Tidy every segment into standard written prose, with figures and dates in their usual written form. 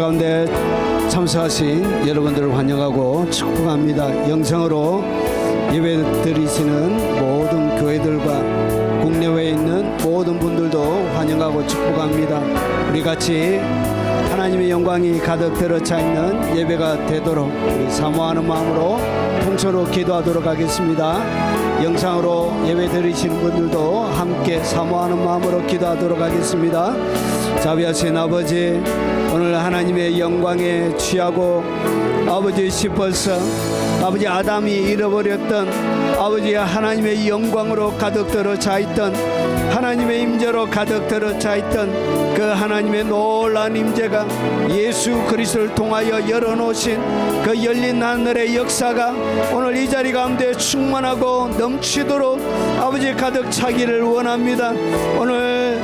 가운데 참석하신 여러분들을 환영하고 축복합니다. 영상으로 예배 드리시는 모든 교회들과 국내외에 있는 모든 분들도 환영하고 축복합니다. 우리 같이 하나님의 영광이 가득 들어차 있는 예배가 되도록 우리 사모하는 마음으로 통째로 기도하도록 하겠습니다. 영상으로 예배 드리시는 분들도 함께 사모하는 마음으로 기도하도록 하겠습니다. 자비하신 아버지, 오늘 하나님의 영광에 취하고 아버지 싶어서 아버지 아담이 잃어버렸던 아버지 하나님의 영광으로 가득 들어차 있던 하나님의 임재로 가득 들어차 있던 그 하나님의 놀라운 임재가 예수 그리스도를 통하여 열어놓으신 그 열린 하늘의 역사가 오늘 이 자리 가운데 충만하고 넘치도록 아버지 가득 차기를 원합니다. 오늘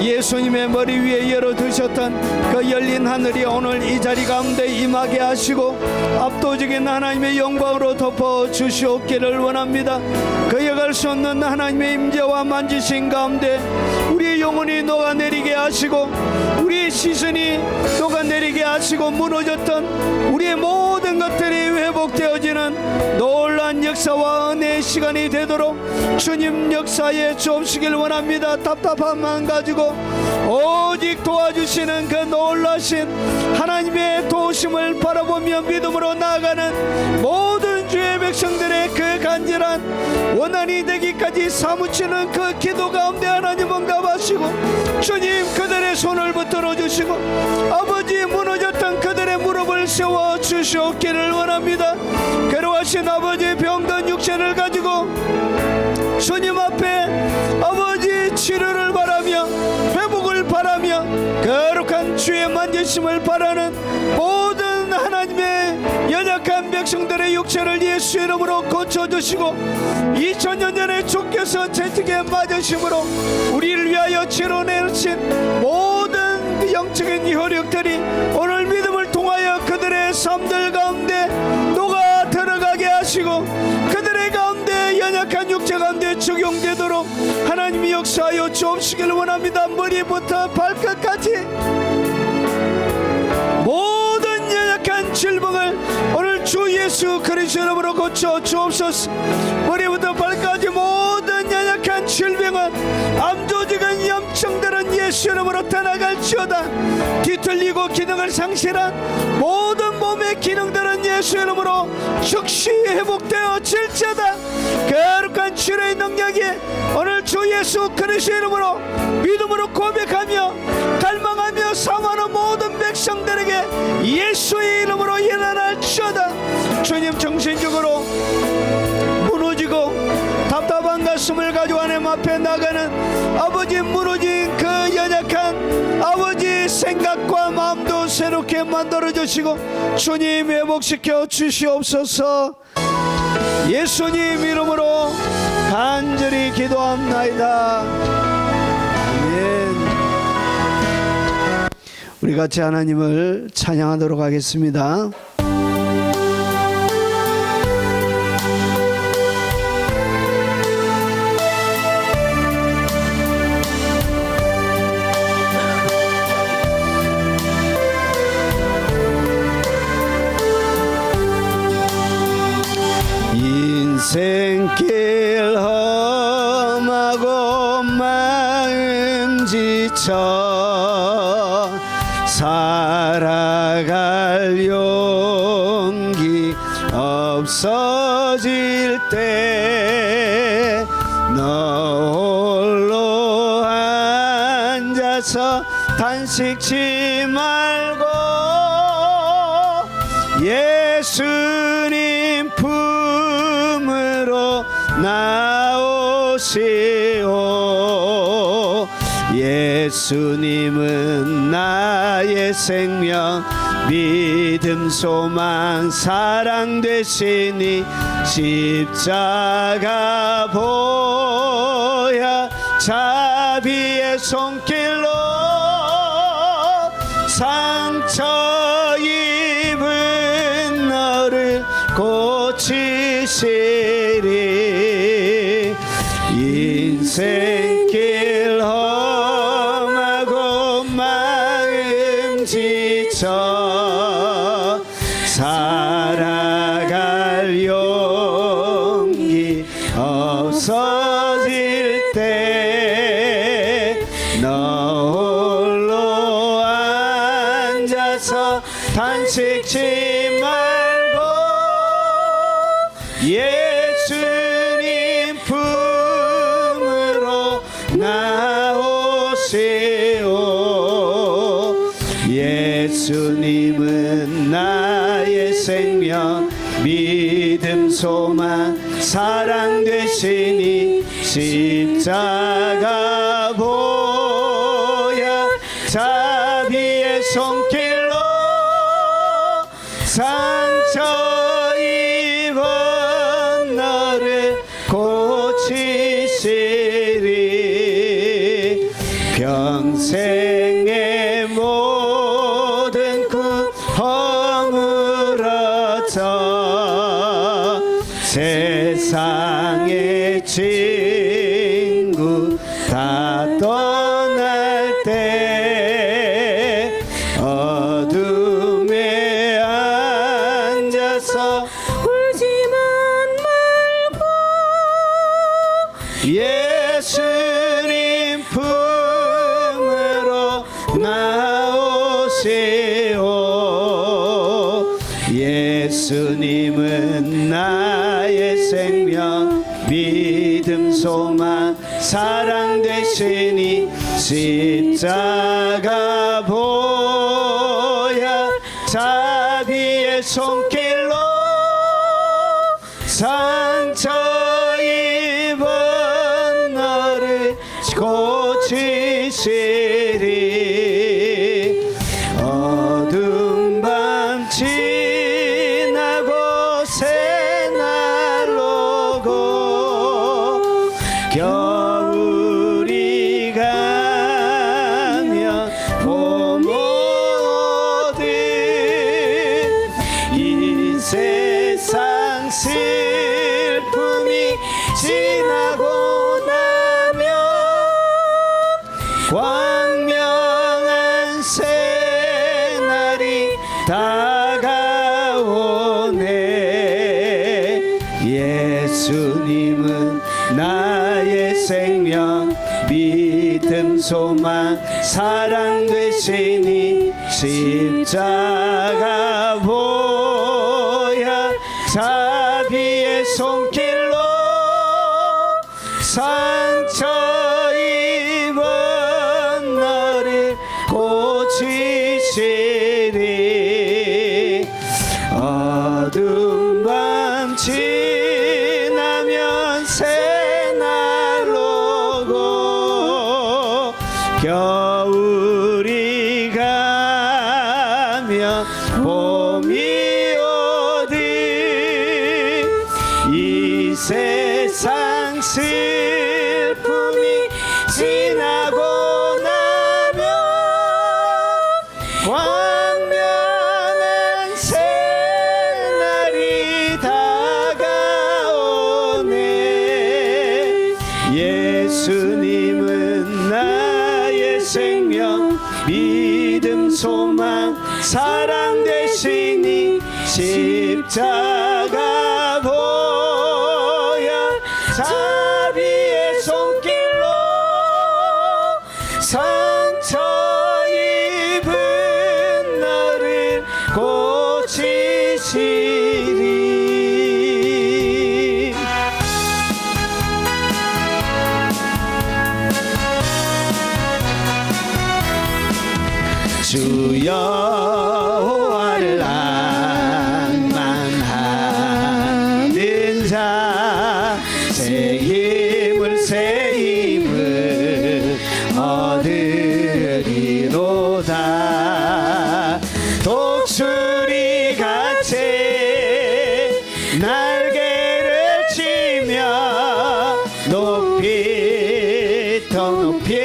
예수님의 머리 위에 열어두셨던 그 열린 하늘이 오늘 이 자리 가운데 임하게 하시고 압도적인 하나님의 영광으로 덮어주시옵기를 원합니다. 그여갈 수 없는 하나님의 임재와 만지신 가운데 우리의 영혼이 녹아내리게 하시고 우리의 시선이 녹아내리게 하시고 무너졌던 우리의 모든 것들이 회복되어지는 놀라운 역사와 은혜의 시간이 되도록 주님 역사에 주옵시길 원합니다. 답답함만 가지고 오직 도와주시는 그 놀라신 하나님의 도우심을 바라보며 믿음으로 나아가는 모든 주의 백성들의 그 간절한 원한이 되기까지 사무치는 그 기도 가운데 하나님 응답하시고 주님 그들의 손을 붙들어 주시고 아버지 무너졌던 그들의 무릎을 세워 주시옵기를 원합니다. 괴로워하신 아버지 병든 육체를 가지고 주님 앞에 아버지 치료를 바라며 회복을 바라며 거룩한 주의 만지심을 바라는 모든 하나님의 연약한 백성들의 육체를 예수 이름으로 고쳐주시고 2000년 전에 주께서 채찍에 맞으심으로 우리를 위하여 치러내신 모든 그 영적인 효력들이 오늘 믿음을 통하여 그들의 삶들 가운데 녹아 들어가게 하시고 그들의 가운데 연약한 육체 가운데 적용되도록 하나님이 역사하여 주옵시기를 원합니다. 머리부터 발끝까지 모든 연약한 질병을 오늘 주 예수 그리스도 이름으로 고쳐 주옵소서. 머리부터 발끝까지 모든 연약한 질병은 암조직은 염증들은 예수 이름으로 떠나갈지어다. 뒤틀리고 기능을 상실한 모든 몸의 기능들은 예수 이름으로 즉시 회복되어 질지어다. 거룩한 치료의 능력이 오늘 주 예수 그리스도 이름으로 믿음으로 고백하며 갈망하며 사모하는 모든 백성들에게 예수의 이름으로 일어날지어다. 주님 정신적으로 무너지고 답답한 가슴을 가지고 하나님 앞에 나가는 아버지 무너진 그 연약한 아버지 생각과 마음도 새롭게 만들어 주시고 주님 회복시켜 주시옵소서. 예수님 이름으로 간절히 기도합나이다. 아멘. 우리 같이 하나님을 찬양하도록 하겠습니다. 인생길 험하고 마음 지쳐 살아갈 용기 없어질 때 너 홀로 앉아서 단식치 말고 예수님 품으로 나오시오. 예수님은 나의 생명 믿음 소망 사랑 되시니 십자가 보야 자비의 손길로 상처 입은 너를 고치시리. 인생길 험하고 마음 지쳐 살아갈 용기 없어질 때 너 홀로 앉아서 탄식치 말고 예수님 품으로 나오시오. 예수님은 나의 생명 믿음 소망 사랑 되시니 십자가 보야 자비의 손길로 상처 입은 너를 고치시리. 평생의 모든 꿈 허물어져 세상의 친구 다 떠날 때 어둠에 앉아서 울지만 말고 예수님 품으로 나오시오. 예수님은 나의 생명 믿음 소망 사랑 되시니 십자가 보야 자비의 손길로 상처 입은 너를 고치시리. 어두운 밤 지나고 새날 오고 겨울이 가면 봄 오듯 이 세상 슬픔이 지나고 나면 광명한 새날이 다가오네. 예수님은 나의 생명 믿음 소망 사랑 되시니 십자가 보야 자비의 손길로 상처 입은 너를 고치시리. 어두운 밤 지나면 새날 오고 겨울이 가면 봄이 오듯 이 세상 슬픔이 지나고 나면 광명한 새날이 다가오네. 예수님은 나의 생명 믿음 소망 사랑 되시니 십자가 보야 자비의 손길로 상처 입은 너를 고치시리. 주여와를 낭만하는 자 새 힘을 얻으리로다. 독수리 같이 날개를 치며 높이 더 높이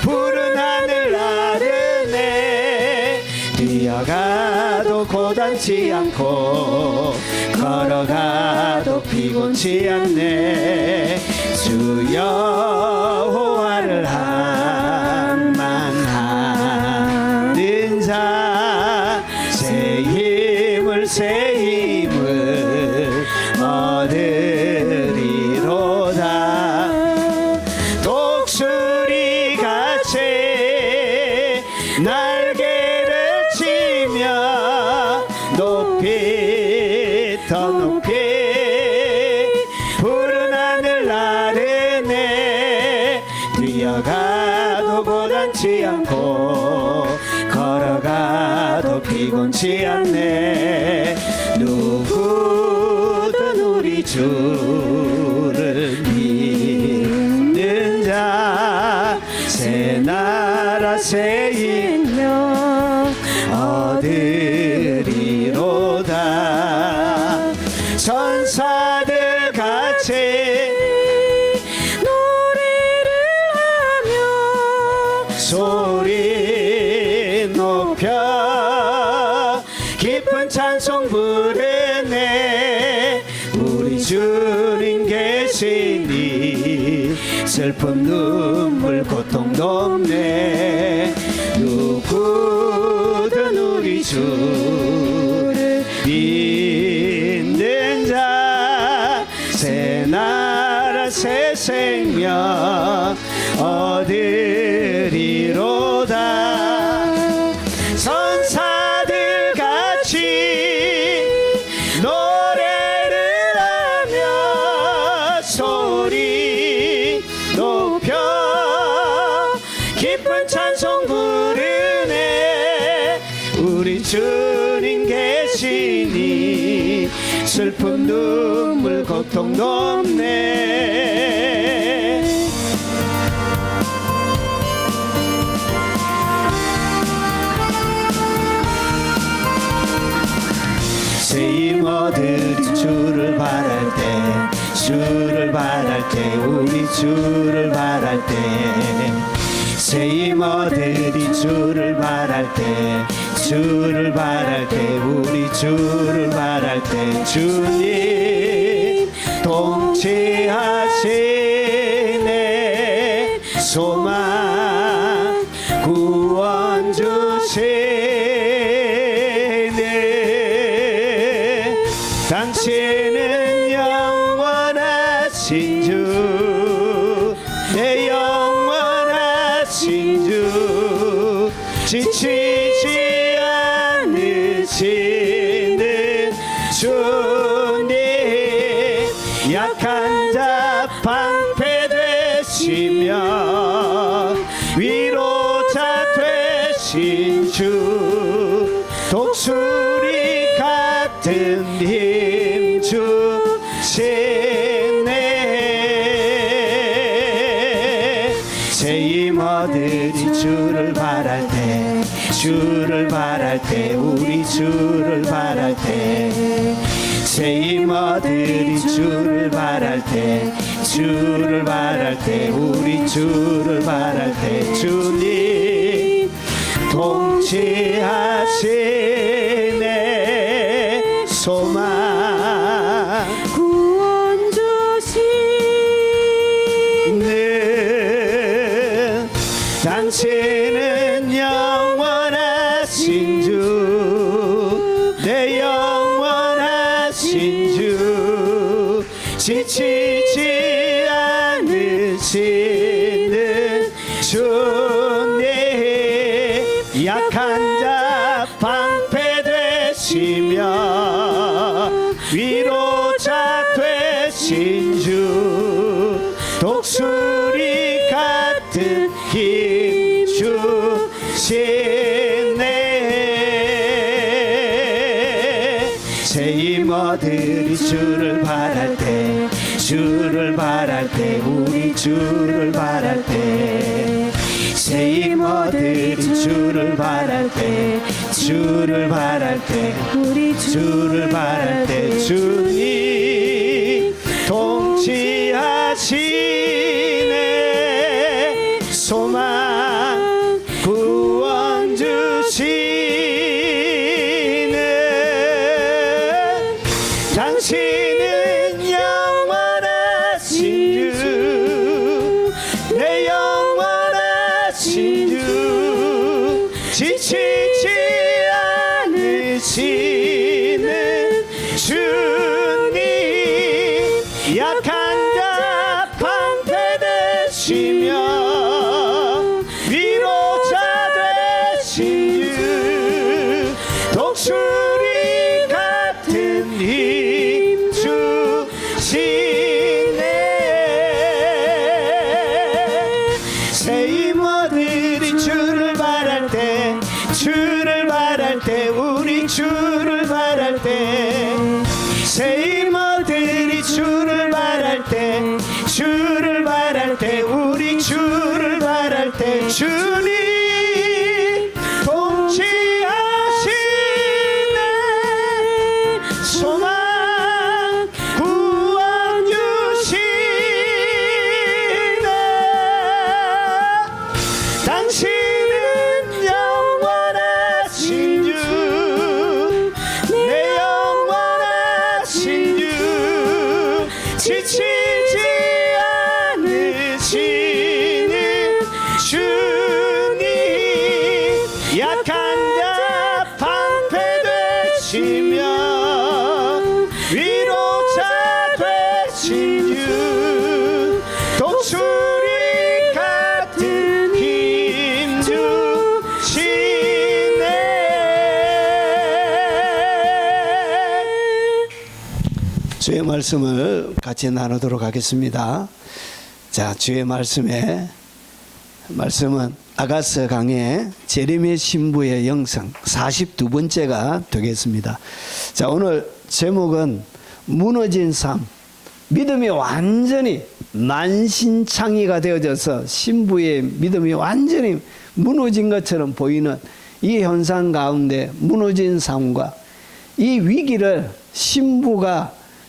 푸른 하늘 나르네. 뛰어가도 고단치 않고 걸어가도 피곤치 않네. 주여 호화를 한만하 새 힘을 얻으리로다. 독수리같이 날개를 치며 높이 더 높이 푸른 하늘 나르네. 뛰어가도 고단치 않고 걸어가도 피곤치 않네. 누구든 우리 주를 믿는 자 새 나라 새 힘 얻으리로다. 천사들 같이 노래를 하며 소리 높여 깊은 찬송 부르네. 우리 주님 계시니 슬픔 눈물 고통도 없네. 누구든 우리 주를 믿는 자 새 나라 새 생명 얻으리로다. 천사들 같이 노래를 하며 소리 높여 깊은 찬송 부르네. 우리 주님 계시니 슬픔 눈물 고통도 없네. 새 힘 얻으리 주를 바랄 때 주를 바랄 때 우리 주를 바랄 때 새 힘 얻으리 주를 바랄 때 주를 바랄 때 우리 주를 바랄 때 주님 통치하시네. 소망 구원 주시네. 당신은 영원하신 주 내 영원하신 주 지치지 않으시는 주님. 약한 자 방패되시며 위로자 되신 주. 독수리 같은 힘 주시네. 새 힘 얻으리 주를 바랄 때 주를 바랄 때 우리 주를 바랄 때 새 힘 얻으리 주를 바랄 때 주를 바랄 때 우리 주를 바랄 때 주님 통치하시네. 소망 구원 주시네. 당신은 영원하신 주 내 영원하신 주 지치지 않으시는 주님. 약한 자 방패 되시며 위로자 되신 주. 독수리 같은 힘 주시네. 새 힘 얻으리 주를 바랄 때 주를 바랄 때 우리 주를 바랄 때 새 힘 얻으리 주를 바랄 때 주를 바랄 때 우리 주를 바랄 때 주님 통치하시네. 소망 구원 주시네. 당신은 영원하신 주 내 영원하신 주 지치지 않으시는 진주 독수리 같은 힘 주시네. 새 이모들이 주를 바랄 때 주를 바랄 때 우리 주를 바랄 때 새 이모들이 주를 바랄 때 주를 바랄 때 우리 주를 바랄 때 주님 통치하시네. 소망 구원 주시네. 당신은 영원하신 주 내 영원하신 주 지치지 않으시는 주님 약한 자 방패되시며 위로자 되신 주 독수리 같은 힘 주시네. 주의 말씀을 같이 나누도록 하겠습니다. 자, 주의 말씀은 아가서 강의 제레미야 신부의 영성 42번째가 되겠습니다. 자, 오늘 제목은 무너진 삶. 믿음이 완전히 만신창이가 되어져서 신부의 믿음이 완전히 무너진 것처럼 보이는 이 현상 가운데 무너진 삶과 이 위기를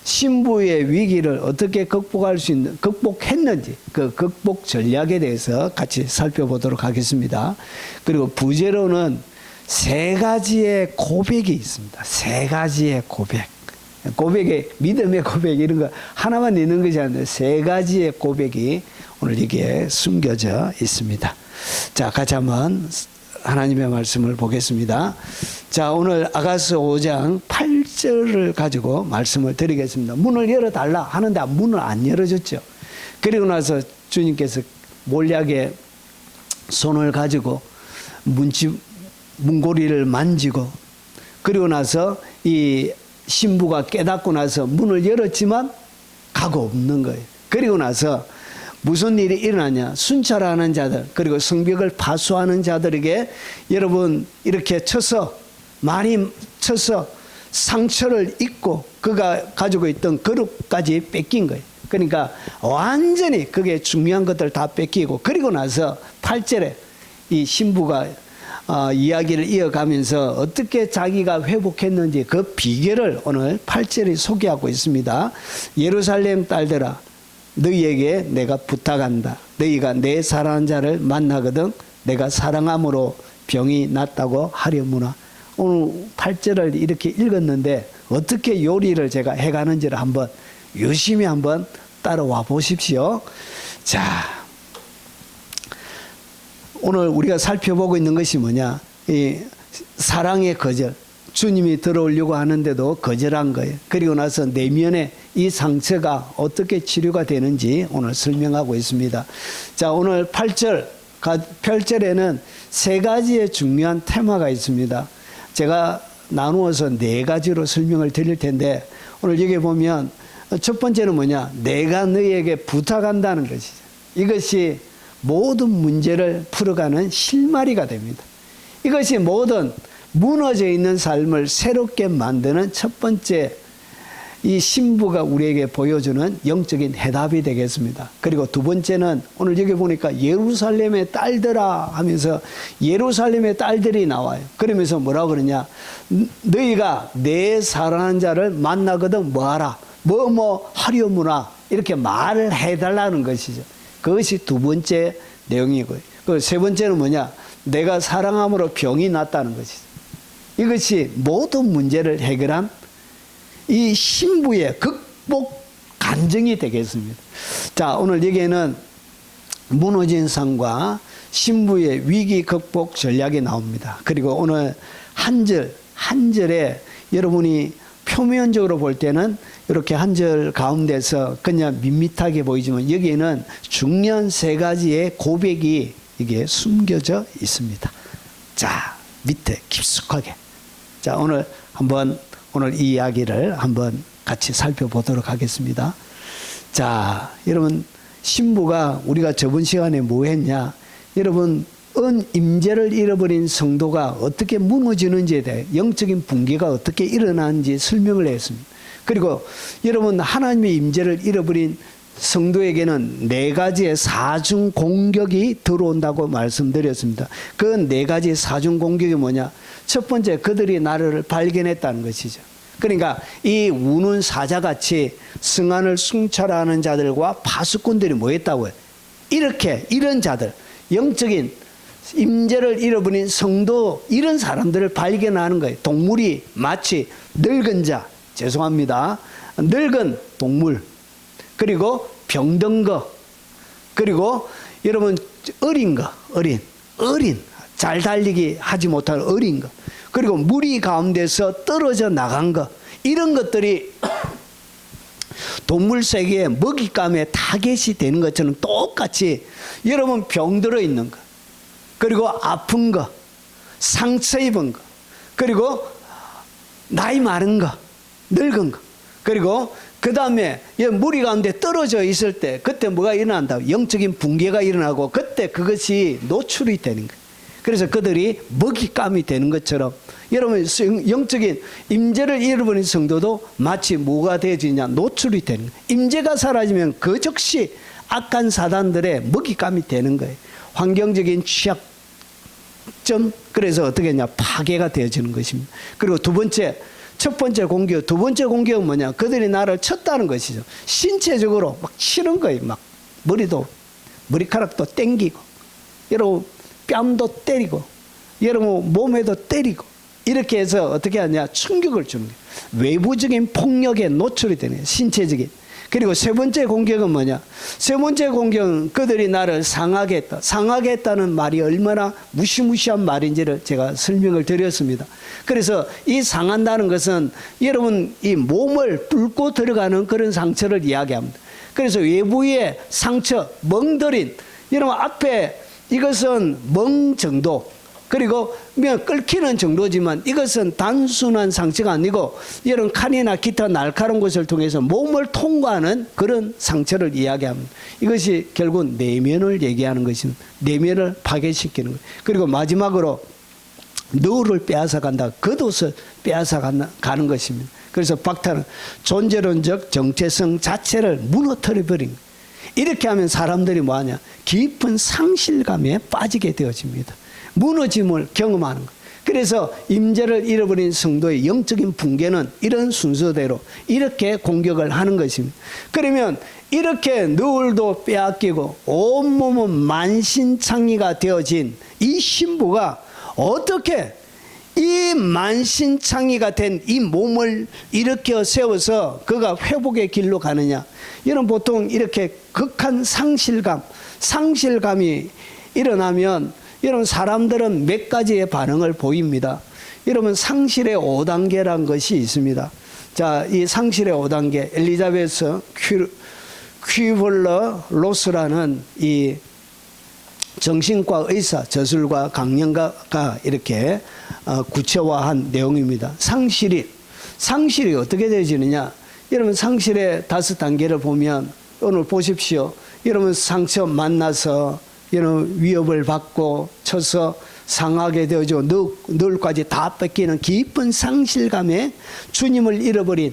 신부의 위기를 어떻게 극복했는지 그 극복 전략에 대해서 같이 살펴보도록 하겠습니다. 그리고 부제로는 세 가지의 고백이 있습니다. 세 가지의 고백의 믿음의 고백 이런 거 하나만 있는 것이 아니라 세 가지의 고백이 오늘 여기에 숨겨져 있습니다. 자, 같이 한번 하나님의 말씀을 보겠습니다. 자, 오늘 아가서 5장 8절을 가지고 말씀을 드리겠습니다. 문을 열어달라 하는데 문을 안 열어줬죠. 그리고 나서 주님께서 몰약에 손을 가지고 문고리를 만지고 그리고 나서 이 신부가 깨닫고 나서 문을 열었지만 가고 없는 거예요. 그리고 나서 무슨 일이 일어나냐. 순찰하는 자들 그리고 성벽을 파수하는 자들에게 여러분 이렇게 많이 쳐서 상처를 입고 그가 가지고 있던 그릇까지 뺏긴 거예요. 그러니까 완전히 그게 중요한 것들 다 뺏기고 그리고 나서 8절에 이 신부가 이야기를 이어가면서 어떻게 자기가 회복했는지 그 비결을 오늘 8절에 소개하고 있습니다. 예루살렘 딸들아 너희에게 내가 부탁한다. 너희가 내 사랑하는 자를 만나거든 내가 사랑함으로 병이 낫다고 하려무나. 오늘 8절을 이렇게 읽었는데 어떻게 요리를 제가 해가는지를 한번 유심히 한번 따라와 보십시오. 자, 오늘 우리가 살펴보고 있는 것이 뭐냐. 이 사랑의 거절. 주님이 들어오려고 하는데도 거절한 거예요. 그리고 나서 내면에 이 상처가 어떻게 치료가 되는지 오늘 설명하고 있습니다. 자, 오늘 8절에는 세 가지의 중요한 테마가 있습니다. 제가 나누어서 네 가지로 설명을 드릴 텐데 오늘 여기 보면 첫 번째는 뭐냐. 내가 너희에게 부탁한다는 것이죠. 이것이 모든 문제를 풀어가는 실마리가 됩니다. 이것이 모든 무너져 있는 삶을 새롭게 만드는 첫 번째 이 신부가 우리에게 보여주는 영적인 해답이 되겠습니다. 그리고 두 번째는 오늘 여기 보니까 예루살렘의 딸들아 하면서 예루살렘의 딸들이 나와요. 그러면서 뭐라고 그러냐. 너희가 내 사랑하는 자를 만나거든 뭐하라. 뭐 하려무나 이렇게 말을 해달라는 것이죠. 그것이 두 번째 내용이고요. 그 세 번째는 뭐냐. 내가 사랑함으로 병이 낫다는 것이죠. 이것이 모든 문제를 해결한 이 신부의 극복 간증이 되겠습니다. 자, 오늘 여기에는 무너진 삶과 신부의 위기 극복 전략이 나옵니다. 그리고 오늘 한 절에 여러분이 표면적으로 볼 때는 이렇게 한 절 가운데서 그냥 밋밋하게 보이지만 여기에는 중요한 세 가지의 고백이 이게 숨겨져 있습니다. 자, 밑에 깊숙하게. 자, 오늘 이 이야기를 한번 같이 살펴보도록 하겠습니다. 자, 여러분, 신부가 우리가 저번 시간에 뭐 했냐? 여러분, 임재를 잃어버린 성도가 어떻게 무너지는지에 대해 영적인 붕괴가 어떻게 일어나는지 설명을 했습니다. 그리고 여러분, 하나님의 임재를 잃어버린 성도에게는 4가지의 사중 공격이 들어온다고 말씀드렸습니다. 그 4가지 사중 공격이 뭐냐? 첫 번째, 그들이 나를 발견했다는 것이죠. 그러니까 이 우는 사자같이 성안을 순찰하는 자들과 파수꾼들이 모였다고요. 이런 자들, 영적인 임재를 잃어버린 성도, 이런 사람들을 발견하는 거예요. 동물이 마치 늙은 자, 죄송합니다, 늙은 동물, 그리고 병든 거, 그리고 여러분 어린 잘 달리기 하지 못할 어린 거, 그리고 무리 가운데서 떨어져 나간 거, 이런 것들이 동물 세계의 먹잇감에 타겟이 되는 것처럼 똑같이 여러분 병들어 있는 거, 그리고 아픈 거, 상처 입은 거, 그리고 나이 많은 거, 늙은 거, 그리고 그 다음에 무리 가운데 떨어져 있을 때 그때 뭐가 일어난다? 영적인 붕괴가 일어나고 그때 그것이 노출이 되는 거예요. 그래서 그들이 먹잇감이 되는 것처럼 여러분, 영적인 임재를 잃어버린 성도도 마치 뭐가 되어지냐? 노출이 되는 거예요. 임재가 사라지면 그 즉시 악한 사단들의 먹잇감이 되는 거예요. 환경적인 취약점, 그래서 어떻게 했냐? 파괴가 되어지는 것입니다. 그리고 첫 번째 공격, 두 번째 공격은 뭐냐? 그들이 나를 쳤다는 것이죠. 신체적으로 막 치는 거예요. 막 머리카락도 땡기고, 여러분 뺨도 때리고, 여러분 몸에도 때리고, 이렇게 해서 어떻게 하냐? 충격을 주는 거예요. 외부적인 폭력에 노출이 되는 거예요. 신체적인. 그리고 세 번째 공격은 뭐냐? 세 번째 공격은 그들이 나를 상하게 했다. 상하게 했다는 말이 얼마나 무시무시한 말인지를 제가 설명을 드렸습니다. 그래서 이 상한다는 것은 여러분 이 몸을 뚫고 들어가는 그런 상처를 이야기합니다. 그래서 외부의 상처, 멍들인, 여러분 앞에 이것은 멍 정도, 그리고 끓기는 정도지만 이것은 단순한 상처가 아니고 이런 칼이나 기타 날카로운 것을 통해서 몸을 통과하는 그런 상처를 이야기합니다. 이것이 결국 내면을 얘기하는 것입니다. 내면을 파괴시키는 거예요. 그리고 마지막으로 너를 빼앗아간다. 겉옷을 빼앗아가는 것입니다. 그래서 박탈은 존재론적 정체성 자체를 무너뜨려버린 거예요. 이렇게 하면 사람들이 뭐하냐? 깊은 상실감에 빠지게 되어집니다. 무너짐을 경험하는 것. 그래서 임재를 잃어버린 성도의 영적인 붕괴는 이런 순서대로 이렇게 공격을 하는 것입니다. 그러면 이렇게 너울도 빼앗기고 온몸은 만신창이가 되어진 이 신부가 어떻게 이 만신창이가 된 이 몸을 일으켜 세워서 그가 회복의 길로 가느냐? 여러분 보통 이렇게 극한 상실감이 일어나면 여러분 사람들은 몇 가지의 반응을 보입니다. 여러분 상실의 5단계라는 것이 있습니다. 자, 이 상실의 5단계, 엘리자베스 퀴블러 로스라는 이 정신과 의사, 저술가, 강령가가 이렇게 구체화한 내용입니다. 상실이 어떻게 되어지느냐? 여러분 상실의 5단계를 보면 오늘 보십시오. 여러분 상처 만나서 여러분 위협을 받고 쳐서 상하게 되어져 널까지 다 뺏기는 깊은 상실감에 주님을 잃어버린,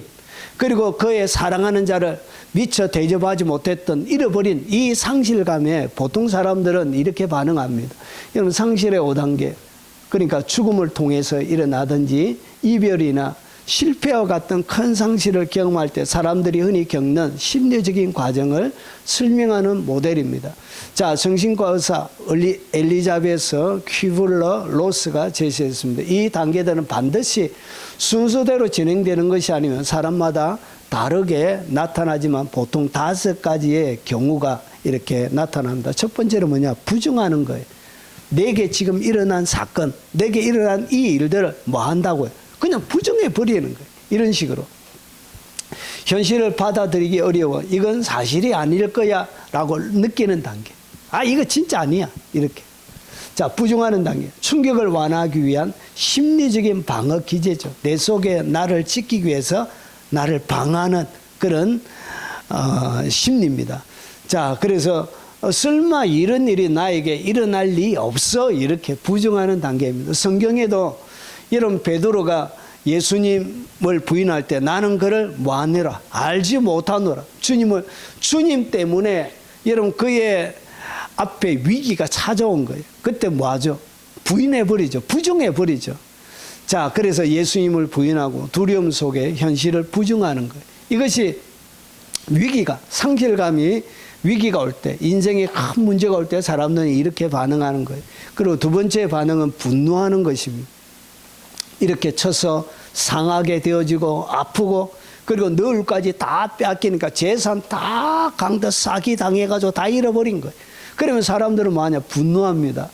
그리고 그의 사랑하는 자를 미처 대접하지 못했던 잃어버린 이 상실감에 보통 사람들은 이렇게 반응합니다. 여러분 상실의 5단계, 그러니까 죽음을 통해서 일어나든지 이별이나 실패와 같은 큰 상실을 경험할 때 사람들이 흔히 겪는 심리적인 과정을 설명하는 모델입니다. 자, 정신과 의사 엘리자베스 퀴블러 로스가 제시했습니다. 이 단계들은 반드시 순서대로 진행되는 것이 아니면 사람마다 다르게 나타나지만 보통 5가지의 경우가 이렇게 나타납니다. 첫 번째는 뭐냐? 부정하는 거예요. 내게 지금 일어난 사건, 내게 일어난 이 일들을 뭐 한다고요? 그냥 부정해 버리는 거예요. 이런 식으로. 현실을 받아들이기 어려워. 이건 사실이 아닐 거야 라고 느끼는 단계. 아, 이거 진짜 아니야. 이렇게. 자, 부정하는 단계. 충격을 완화하기 위한 심리적인 방어 기제죠. 내 속에 나를 지키기 위해서 나를 방어하는 그런 심리입니다. 자, 그래서 설마 이런 일이 나에게 일어날 리 없어, 이렇게 부정하는 단계입니다. 성경에도 여러분, 베드로가 예수님을 부인할 때 나는 그를 뭐하느라 알지 못하노라. 주님 때문에 여러분 그의 앞에 위기가 찾아온 거예요. 그때 뭐하죠? 부인해버리죠. 부정해버리죠. 자, 그래서 예수님을 부인하고 두려움 속에 현실을 부정하는 거예요. 이것이 위기가, 상실감이 위기가 올 때, 인생에 큰 문제가 올 때 사람들이 이렇게 반응하는 거예요. 그리고 두 번째 반응은 분노하는 것입니다. 이렇게 쳐서 상하게 되어지고 아프고, 그리고 너울까지 다 뺏기니까 재산 다 강도 싸기 당해가지고 다 잃어버린 거예요. 그러면 사람들은 뭐하냐? 분노합니다.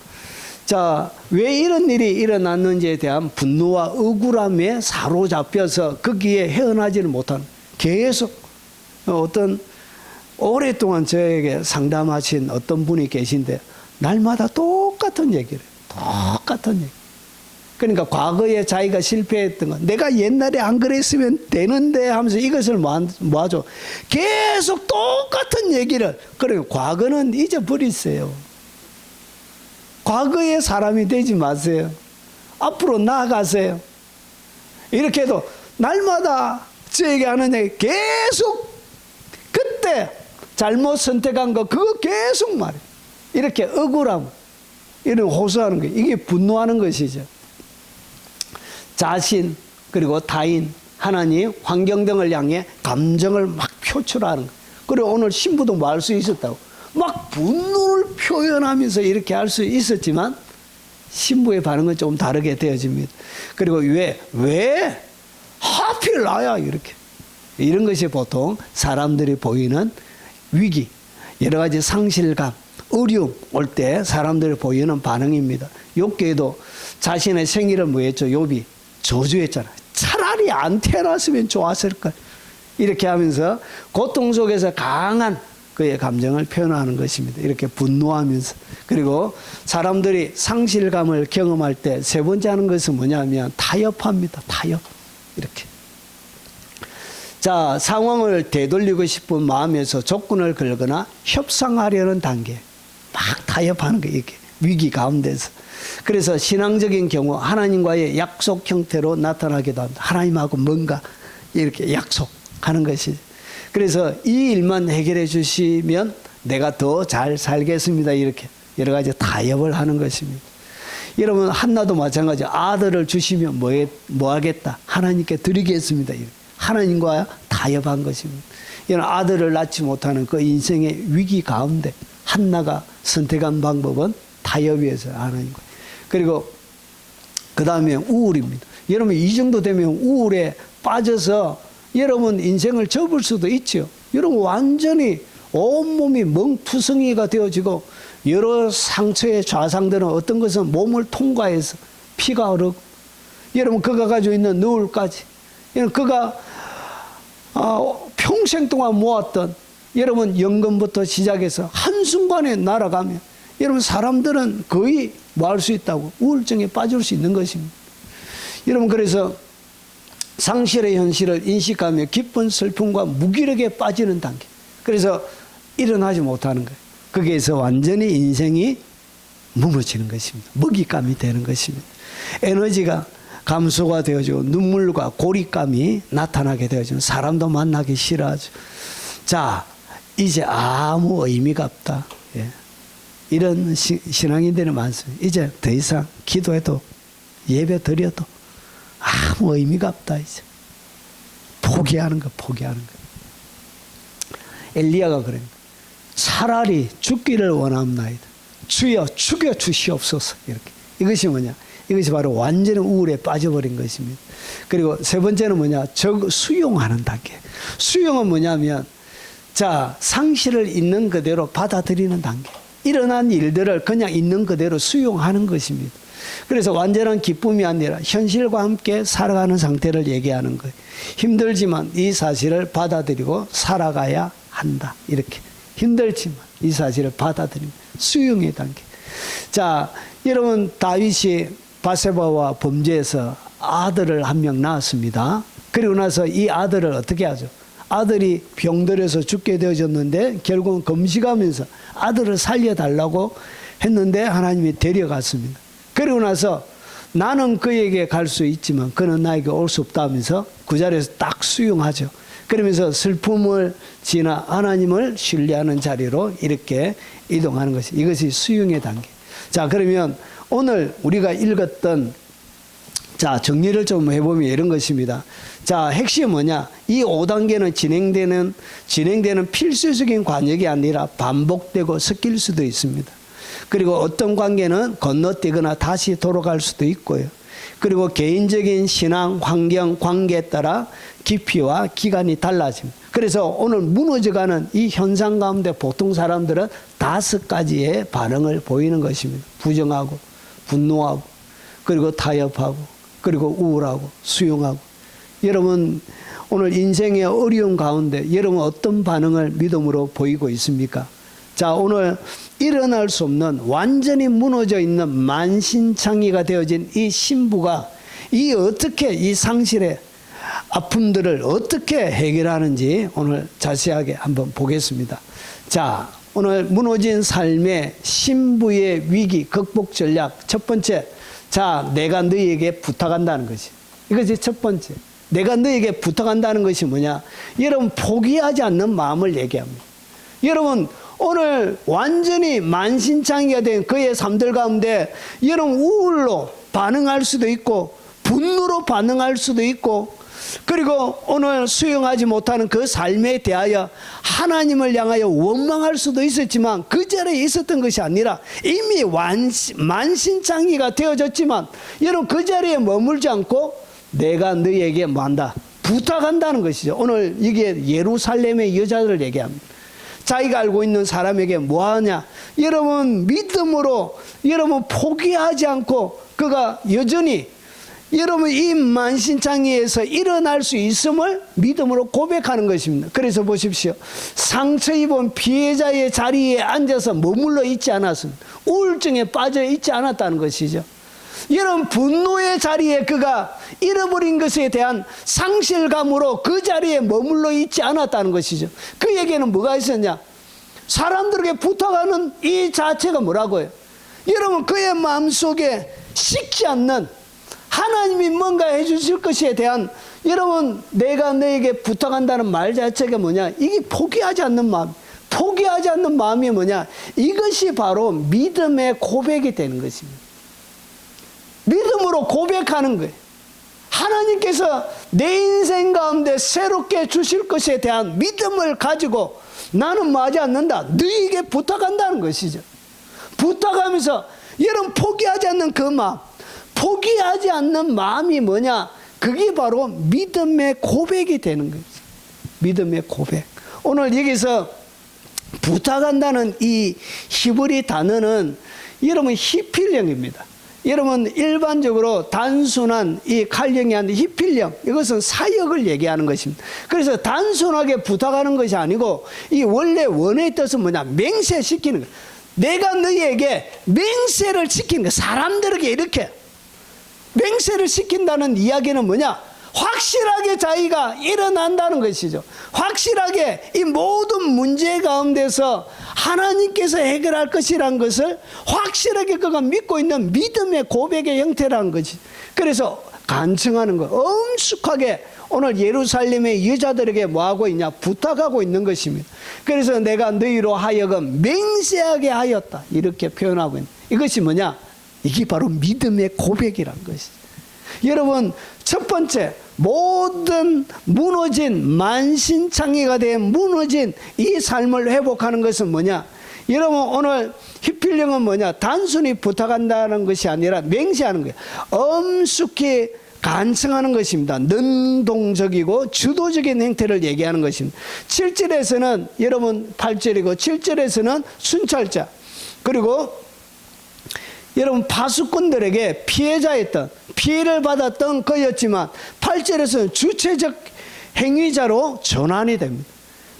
자, 왜 이런 일이 일어났는지에 대한 분노와 억울함에 사로잡혀서 거기에 헤어나지를 못하는, 계속 어떤 오랫동안 저에게 상담하신 어떤 분이 계신데 날마다 똑같은 얘기를 해요. 똑같은 얘기. 그러니까 과거에 자기가 실패했던 거, 내가 옛날에 안 그랬으면 되는데 하면서 이것을 뭐하죠? 계속 똑같은 얘기를. 그러니까 과거는 잊어버리세요. 과거의 사람이 되지 마세요. 앞으로 나아가세요. 이렇게 해도 날마다 저에게 하는 얘기 계속, 그때 잘못 선택한 거 그거 계속 말해요. 이렇게 억울함, 이런 호소하는 거예요. 이게 분노하는 것이죠. 자신, 그리고 타인, 하나님, 환경 등을 향해 감정을 막 표출하는 거예요. 그리고 오늘 신부도 뭐 할 수 있었다고. 막 분노를 표현하면서 이렇게 할 수 있었지만 신부의 반응은 조금 다르게 되어집니다. 그리고 왜 하필 나야, 이렇게. 이런 것이 보통 사람들이 보이는 위기, 여러 가지 상실감, 어려움 올 때 사람들이 보이는 반응입니다. 욥기에도 자신의 생일을 뭐 했죠? 욥이 저주했잖아요. 차라리 안 태어났으면 좋았을걸. 이렇게 하면서 고통 속에서 강한 그의 감정을 표현하는 것입니다. 이렇게 분노하면서. 그리고 사람들이 상실감을 경험할 때 세 번째 하는 것은 뭐냐면 타협합니다. 타협. 이렇게. 자, 상황을 되돌리고 싶은 마음에서 조건을 걸거나 협상하려는 단계. 막 타협하는 거예요. 이렇게. 위기 가운데서. 그래서 신앙적인 경우 하나님과의 약속 형태로 나타나기도 합니다. 하나님하고 뭔가 이렇게 약속하는 것이죠. 그래서 이 일만 해결해 주시면 내가 더 잘 살겠습니다. 이렇게 여러 가지 타협을 하는 것입니다. 여러분, 한나도 마찬가지. 아들을 주시면 뭐 하겠다? 하나님께 드리겠습니다. 하나님과 타협한 것입니다. 이런 아들을 낳지 못하는 그 인생의 위기 가운데 한나가 선택한 방법은 타협에서 하나님과. 그리고 그 다음에 우울입니다. 여러분, 이 정도 되면 우울에 빠져서 여러분 인생을 접을 수도 있죠. 여러분, 완전히 온몸이 멍투성이가 되어지고 여러 상처의 좌상들은 어떤 것은 몸을 통과해서 피가 흐르고, 여러분 그가 가지고 있는 너울까지, 여러분 그가 평생 동안 모았던 여러분 연금부터 시작해서 한순간에 날아가면 여러분 사람들은 거의 뭐 할 수 있다고? 우울증에 빠질 수 있는 것입니다. 여러분, 그래서 상실의 현실을 인식하며 깊은 슬픔과 무기력에 빠지는 단계. 그래서 일어나지 못하는 거예요. 거기에서 완전히 인생이 무너지는 것입니다. 먹잇감이 되는 것입니다. 에너지가 감소가 되어지고 눈물과 고립감이 나타나게 되어지면 사람도 만나기 싫어하죠. 자, 이제 아무 의미가 없다. 예. 이런 신앙인들이 많습니다. 이제 더 이상 기도해도 예배 드려도 아무 의미가 없다. 이제 포기하는 거. 엘리야가 그럽니다. 차라리 죽기를 원합나이다. 주여 죽여 주시옵소서. 이렇게. 이것이 뭐냐? 이것이 바로 완전히 우울에 빠져버린 것입니다. 그리고 세 번째는 뭐냐? 수용하는 단계. 수용은 뭐냐면, 자, 상실을 있는 그대로 받아들이는 단계. 일어난 일들을 그냥 있는 그대로 수용하는 것입니다. 그래서 완전한 기쁨이 아니라 현실과 함께 살아가는 상태를 얘기하는 거예요. 힘들지만 이 사실을 받아들이고 살아가야 한다. 이렇게. 힘들지만 이 사실을 받아들이는 수용의 단계. 자, 여러분 다윗이 바세바와 범죄해서 아들을 한 명 낳았습니다. 그리고 나서 이 아들을 어떻게 하죠? 아들이 병들어서 죽게 되어졌는데 결국은 금식하면서 아들을 살려달라고 했는데 하나님이 데려갔습니다. 그리고 나서 나는 그에게 갈 수 있지만 그는 나에게 올 수 없다 하면서 그 자리에서 딱 수용하죠. 그러면서 슬픔을 지나 하나님을 신뢰하는 자리로 이렇게 이동하는 것이, 이것이 수용의 단계. 자, 그러면 오늘 우리가 읽었던, 자, 정리를 좀 해보면 이런 것입니다. 자, 핵심이 뭐냐? 이 5단계는 진행되는 필수적인 관역이 아니라 반복되고 섞일 수도 있습니다. 그리고 어떤 관계는 건너뛰거나 다시 돌아갈 수도 있고요. 그리고 개인적인 신앙, 환경, 관계에 따라 깊이와 기간이 달라집니다. 그래서 오늘 무너져가는 이 현상 가운데 보통 사람들은 5가지의 반응을 보이는 것입니다. 부정하고, 분노하고, 그리고 타협하고, 그리고 우울하고, 수용하고. 여러분, 오늘 인생의 어려운 가운데 여러분 어떤 반응을 믿음으로 보이고 있습니까? 자, 오늘 일어날 수 없는 완전히 무너져 있는 만신창이가 되어진 이 신부가 어떻게 이 상실의 아픔들을 어떻게 해결하는지 오늘 자세하게 한번 보겠습니다. 자, 오늘 무너진 삶의 신부의 위기 극복 전략 첫 번째, 자, 내가 너희에게 부탁한다는 것이, 이것이 첫 번째. 내가 너희에게 부탁한다는 것이 뭐냐? 여러분 포기하지 않는 마음을 얘기합니다. 여러분 오늘 완전히 만신창이가 된 그의 삶들 가운데 여러분 우울로 반응할 수도 있고 분노로 반응할 수도 있고, 그리고 오늘 수용하지 못하는 그 삶에 대하여 하나님을 향하여 원망할 수도 있었지만 그 자리에 있었던 것이 아니라 이미 만신창이가 되어졌지만 여러분 그 자리에 머물지 않고 내가 너희에게 뭐한다? 부탁한다는 것이죠. 오늘 이게 예루살렘의 여자들을 얘기합니다. 자기가 알고 있는 사람에게 뭐하냐? 여러분 믿음으로 여러분 포기하지 않고 그가 여전히 여러분 이 만신창이에서 일어날 수 있음을 믿음으로 고백하는 것입니다. 그래서 보십시오. 상처 입은 피해자의 자리에 앉아서 머물러 있지 않았습니다. 우울증에 빠져 있지 않았다는 것이죠. 여러분 분노의 자리에 그가 잃어버린 것에 대한 상실감으로 그 자리에 머물러 있지 않았다는 것이죠. 그에게는 뭐가 있었냐? 사람들에게 부탁하는 이 자체가 뭐라고요? 여러분 그의 마음속에 식지 않는 하나님이 뭔가 해주실 것에 대한 여러분 내가 너에게 부탁한다는 말 자체가 뭐냐? 이게 포기하지 않는 마음. 포기하지 않는 마음이 뭐냐? 이것이 바로 믿음의 고백이 되는 것입니다. 믿음으로 고백하는 거예요. 하나님께서 내 인생 가운데 새롭게 주실 것에 대한 믿음을 가지고 나는 뭐하지 않는다? 너에게 부탁한다는 것이죠. 부탁하면서 여러분 포기하지 않는 그 마음, 포기하지 않는 마음이 뭐냐? 그게 바로 믿음의 고백이 되는 거죠. 믿음의 고백. 오늘 여기서 부탁한다는 이 히브리 단어는 여러분 히필령입니다. 여러분 일반적으로 단순한 이 칼령이 아닌 히필령, 이것은 사역을 얘기하는 것입니다. 그래서 단순하게 부탁하는 것이 아니고 이 원래 원어의 뜻은 뭐냐? 맹세시키는 거예요. 내가 너희에게 맹세를 시키는 거예요. 사람들에게 이렇게 맹세를 시킨다는 이야기는 뭐냐? 확실하게 자기가 일어난다는 것이죠. 확실하게 이 모든 문제 가운데서 하나님께서 해결할 것이라는 것을 확실하게 그가 믿고 있는 믿음의 고백의 형태라는 거지. 그래서 간청하는 거, 엄숙하게 오늘 예루살렘의 여자들에게 뭐하고 있냐? 부탁하고 있는 것입니다. 그래서 내가 너희로 하여금 맹세하게 하였다, 이렇게 표현하고 있는 이것이 뭐냐? 이게 바로 믿음의 고백이라는 것이죠. 여러분 첫 번째, 모든 무너진 만신창이가 된 무너진 이 삶을 회복하는 것은 뭐냐? 여러분 오늘 히필령은 뭐냐? 단순히 부탁한다는 것이 아니라 맹세하는 거예요. 엄숙히 간청하는 것입니다. 능동적이고 주도적인 행태를 얘기하는 것입니다. 7절에서는 여러분 8절이고 7절에서는 순찰자, 그리고 여러분 파수꾼들에게 피해를 받았던 그였지만 8절에서는 주체적 행위자로 전환이 됩니다.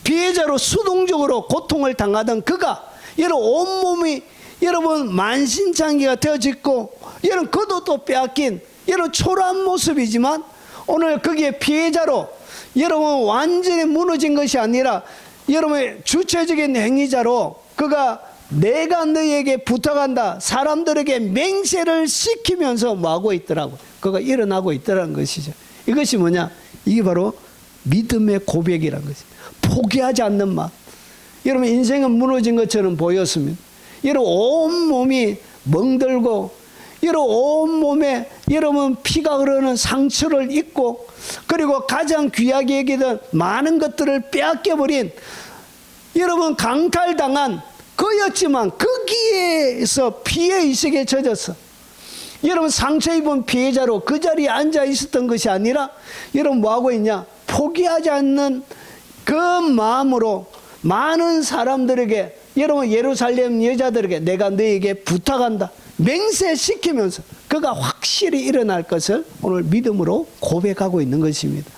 피해자로 수동적으로 고통을 당하던 그가 여러분 온몸이 여러분 만신창이가 되어졌고 여러분 겉옷도 빼앗긴 여러분 초라한 모습이지만 오늘 거기에 피해자로 여러분 완전히 무너진 것이 아니라 여러분의 주체적인 행위자로 그가 내가 너에게 부탁한다 사람들에게 맹세를 시키면서 뭐하고 있더라고 그가 일어나고 있더라는 것이죠. 이것이 뭐냐 이게 바로 믿음의 고백이라는 것이 포기하지 않는 마음. 여러분 인생은 무너진 것처럼 보였습니다. 여러분 온몸이 멍들고 여러분 온몸에 여러분 피가 흐르는 상처를 입고 그리고 가장 귀하게 여기던 많은 것들을 빼앗겨버린 여러분 강탈당한 그였지만 거기에서 피해의식에 젖었어. 여러분 상처 입은 피해자로 그 자리에 앉아 있었던 것이 아니라 여러분 뭐하고 있냐 포기하지 않는 그 마음으로 많은 사람들에게 여러분 예루살렘 여자들에게 내가 너에게 부탁한다 맹세시키면서 그가 확실히 일어날 것을 오늘 믿음으로 고백하고 있는 것입니다.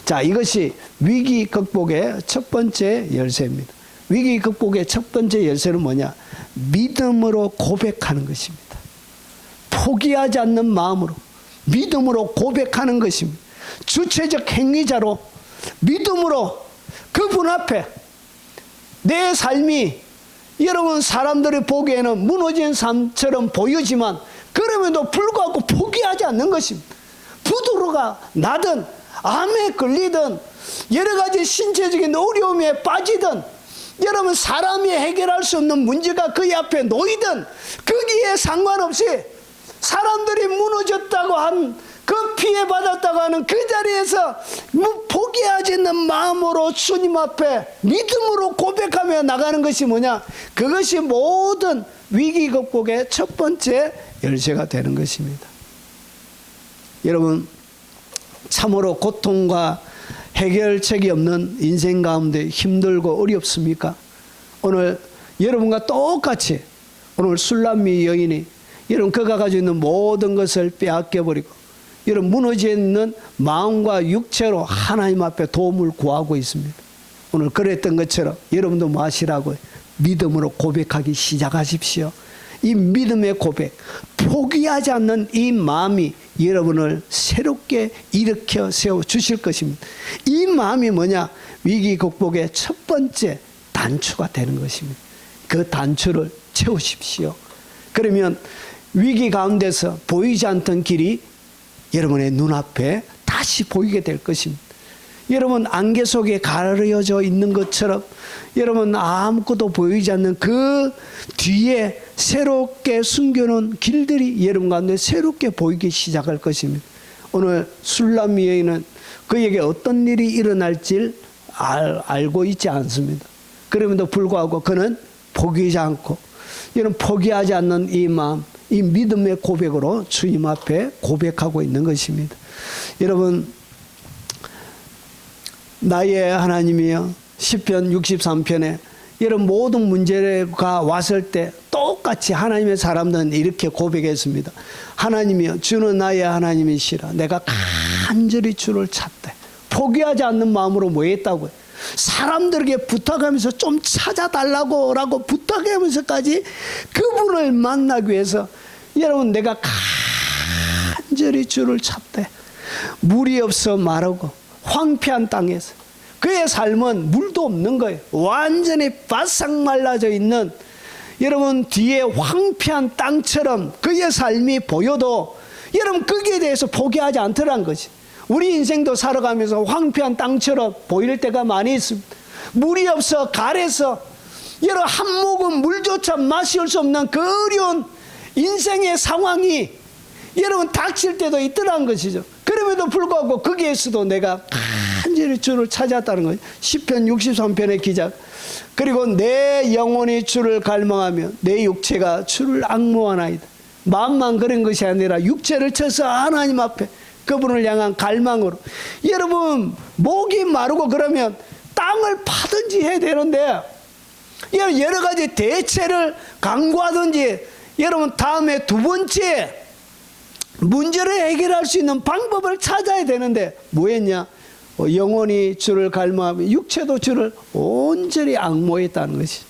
자, 이것이 위기 극복의 첫 번째 열쇠입니다. 위기 극복의 첫 번째 열쇠는 뭐냐 믿음으로 고백하는 것입니다. 포기하지 않는 마음으로 믿음으로 고백하는 것입니다. 주체적 행위자로 믿음으로 그분 앞에 내 삶이 여러분 사람들이 보기에는 무너진 삶처럼 보이지만 그럼에도 불구하고 포기하지 않는 것입니다. 부도로가 나든 암에 걸리든 여러 가지 신체적인 어려움에 빠지든 여러분 사람이 해결할 수 없는 문제가 그의 앞에 놓이든 거기에 상관없이 사람들이 무너졌다고 한 그 피해받았다고 하는 그 자리에서 포기하지 않는 마음으로 주님 앞에 믿음으로 고백하며 나가는 것이 뭐냐 그것이 모든 위기 극복의 첫 번째 열쇠가 되는 것입니다. 여러분 참으로 고통과 해결책이 없는 인생 가운데 힘들고 어렵습니까? 오늘 여러분과 똑같이 오늘 술람미 여인이 여러분 그가 가지고 있는 모든 것을 빼앗겨버리고 여러분 무너져 있는 마음과 육체로 하나님 앞에 도움을 구하고 있습니다. 오늘 그랬던 것처럼 여러분도 뭐 하시라고요? 믿음으로 고백하기 시작하십시오. 이 믿음의 고백 포기하지 않는 이 마음이 여러분을 새롭게 일으켜 세워주실 것입니다. 이 마음이 뭐냐 위기 극복의 첫 번째 단추가 되는 것입니다. 그 단추를 채우십시오. 그러면 위기 가운데서 보이지 않던 길이 여러분의 눈앞에 다시 보이게 될 것입니다. 여러분 안개 속에 가려져 있는 것처럼 여러분 아무것도 보이지 않는 그 뒤에 새롭게 숨겨놓은 길들이 여러분 가운데 새롭게 보이기 시작할 것입니다. 오늘 술람미 여인은 그에게 어떤 일이 일어날지 알고 있지 않습니다. 그럼에도 불구하고 그는 포기하지 않고 여러분 포기하지 않는 이 마음 이 믿음의 고백으로 주님 앞에 고백하고 있는 것입니다. 여러분 나의 하나님이여 시편 63편에 이런 모든 문제가 왔을 때 똑같이 하나님의 사람들은 이렇게 고백했습니다. 하나님이여 주는 나의 하나님이시라 내가 간절히 주를 찾되 포기하지 않는 마음으로 뭐 했다고요? 사람들에게 부탁하면서 좀 찾아달라고 라고 부탁하면서까지 그분을 만나기 위해서 여러분 내가 간절히 주를 찾되 물이 없어 마르고 황폐한 땅에서 그의 삶은 물도 없는 거예요. 완전히 바싹 말라져 있는 여러분 뒤에 황폐한 땅처럼 그의 삶이 보여도 여러분 거기에 대해서 포기하지 않더라는 것이. 우리 인생도 살아가면서 황폐한 땅처럼 보일 때가 많이 있습니다. 물이 없어 가래서 여러분 한 모금 물조차 마실 수 없는 그 어려운 인생의 상황이 여러분 닥칠 때도 있더라는 것이죠. 그럼에도 불구하고 거기에서도 내가 간절히 주를 찾았다는 거예요. 시편 63편의 기작. 그리고 내 영혼이 주를 갈망하며 내 육체가 주를 앙모하나이다. 마음만 그런 것이 아니라 육체를 쳐서 하나님 앞에 그분을 향한 갈망으로 여러분 목이 마르고 그러면 땅을 파든지 해야 되는데 여러 가지 대체를 강구하든지 여러분 다음에 두 번째 문제를 해결할 수 있는 방법을 찾아야 되는데 뭐 했냐? 영혼이 주를 갈망하며 육체도 주를 온전히 앙모했다는 것이.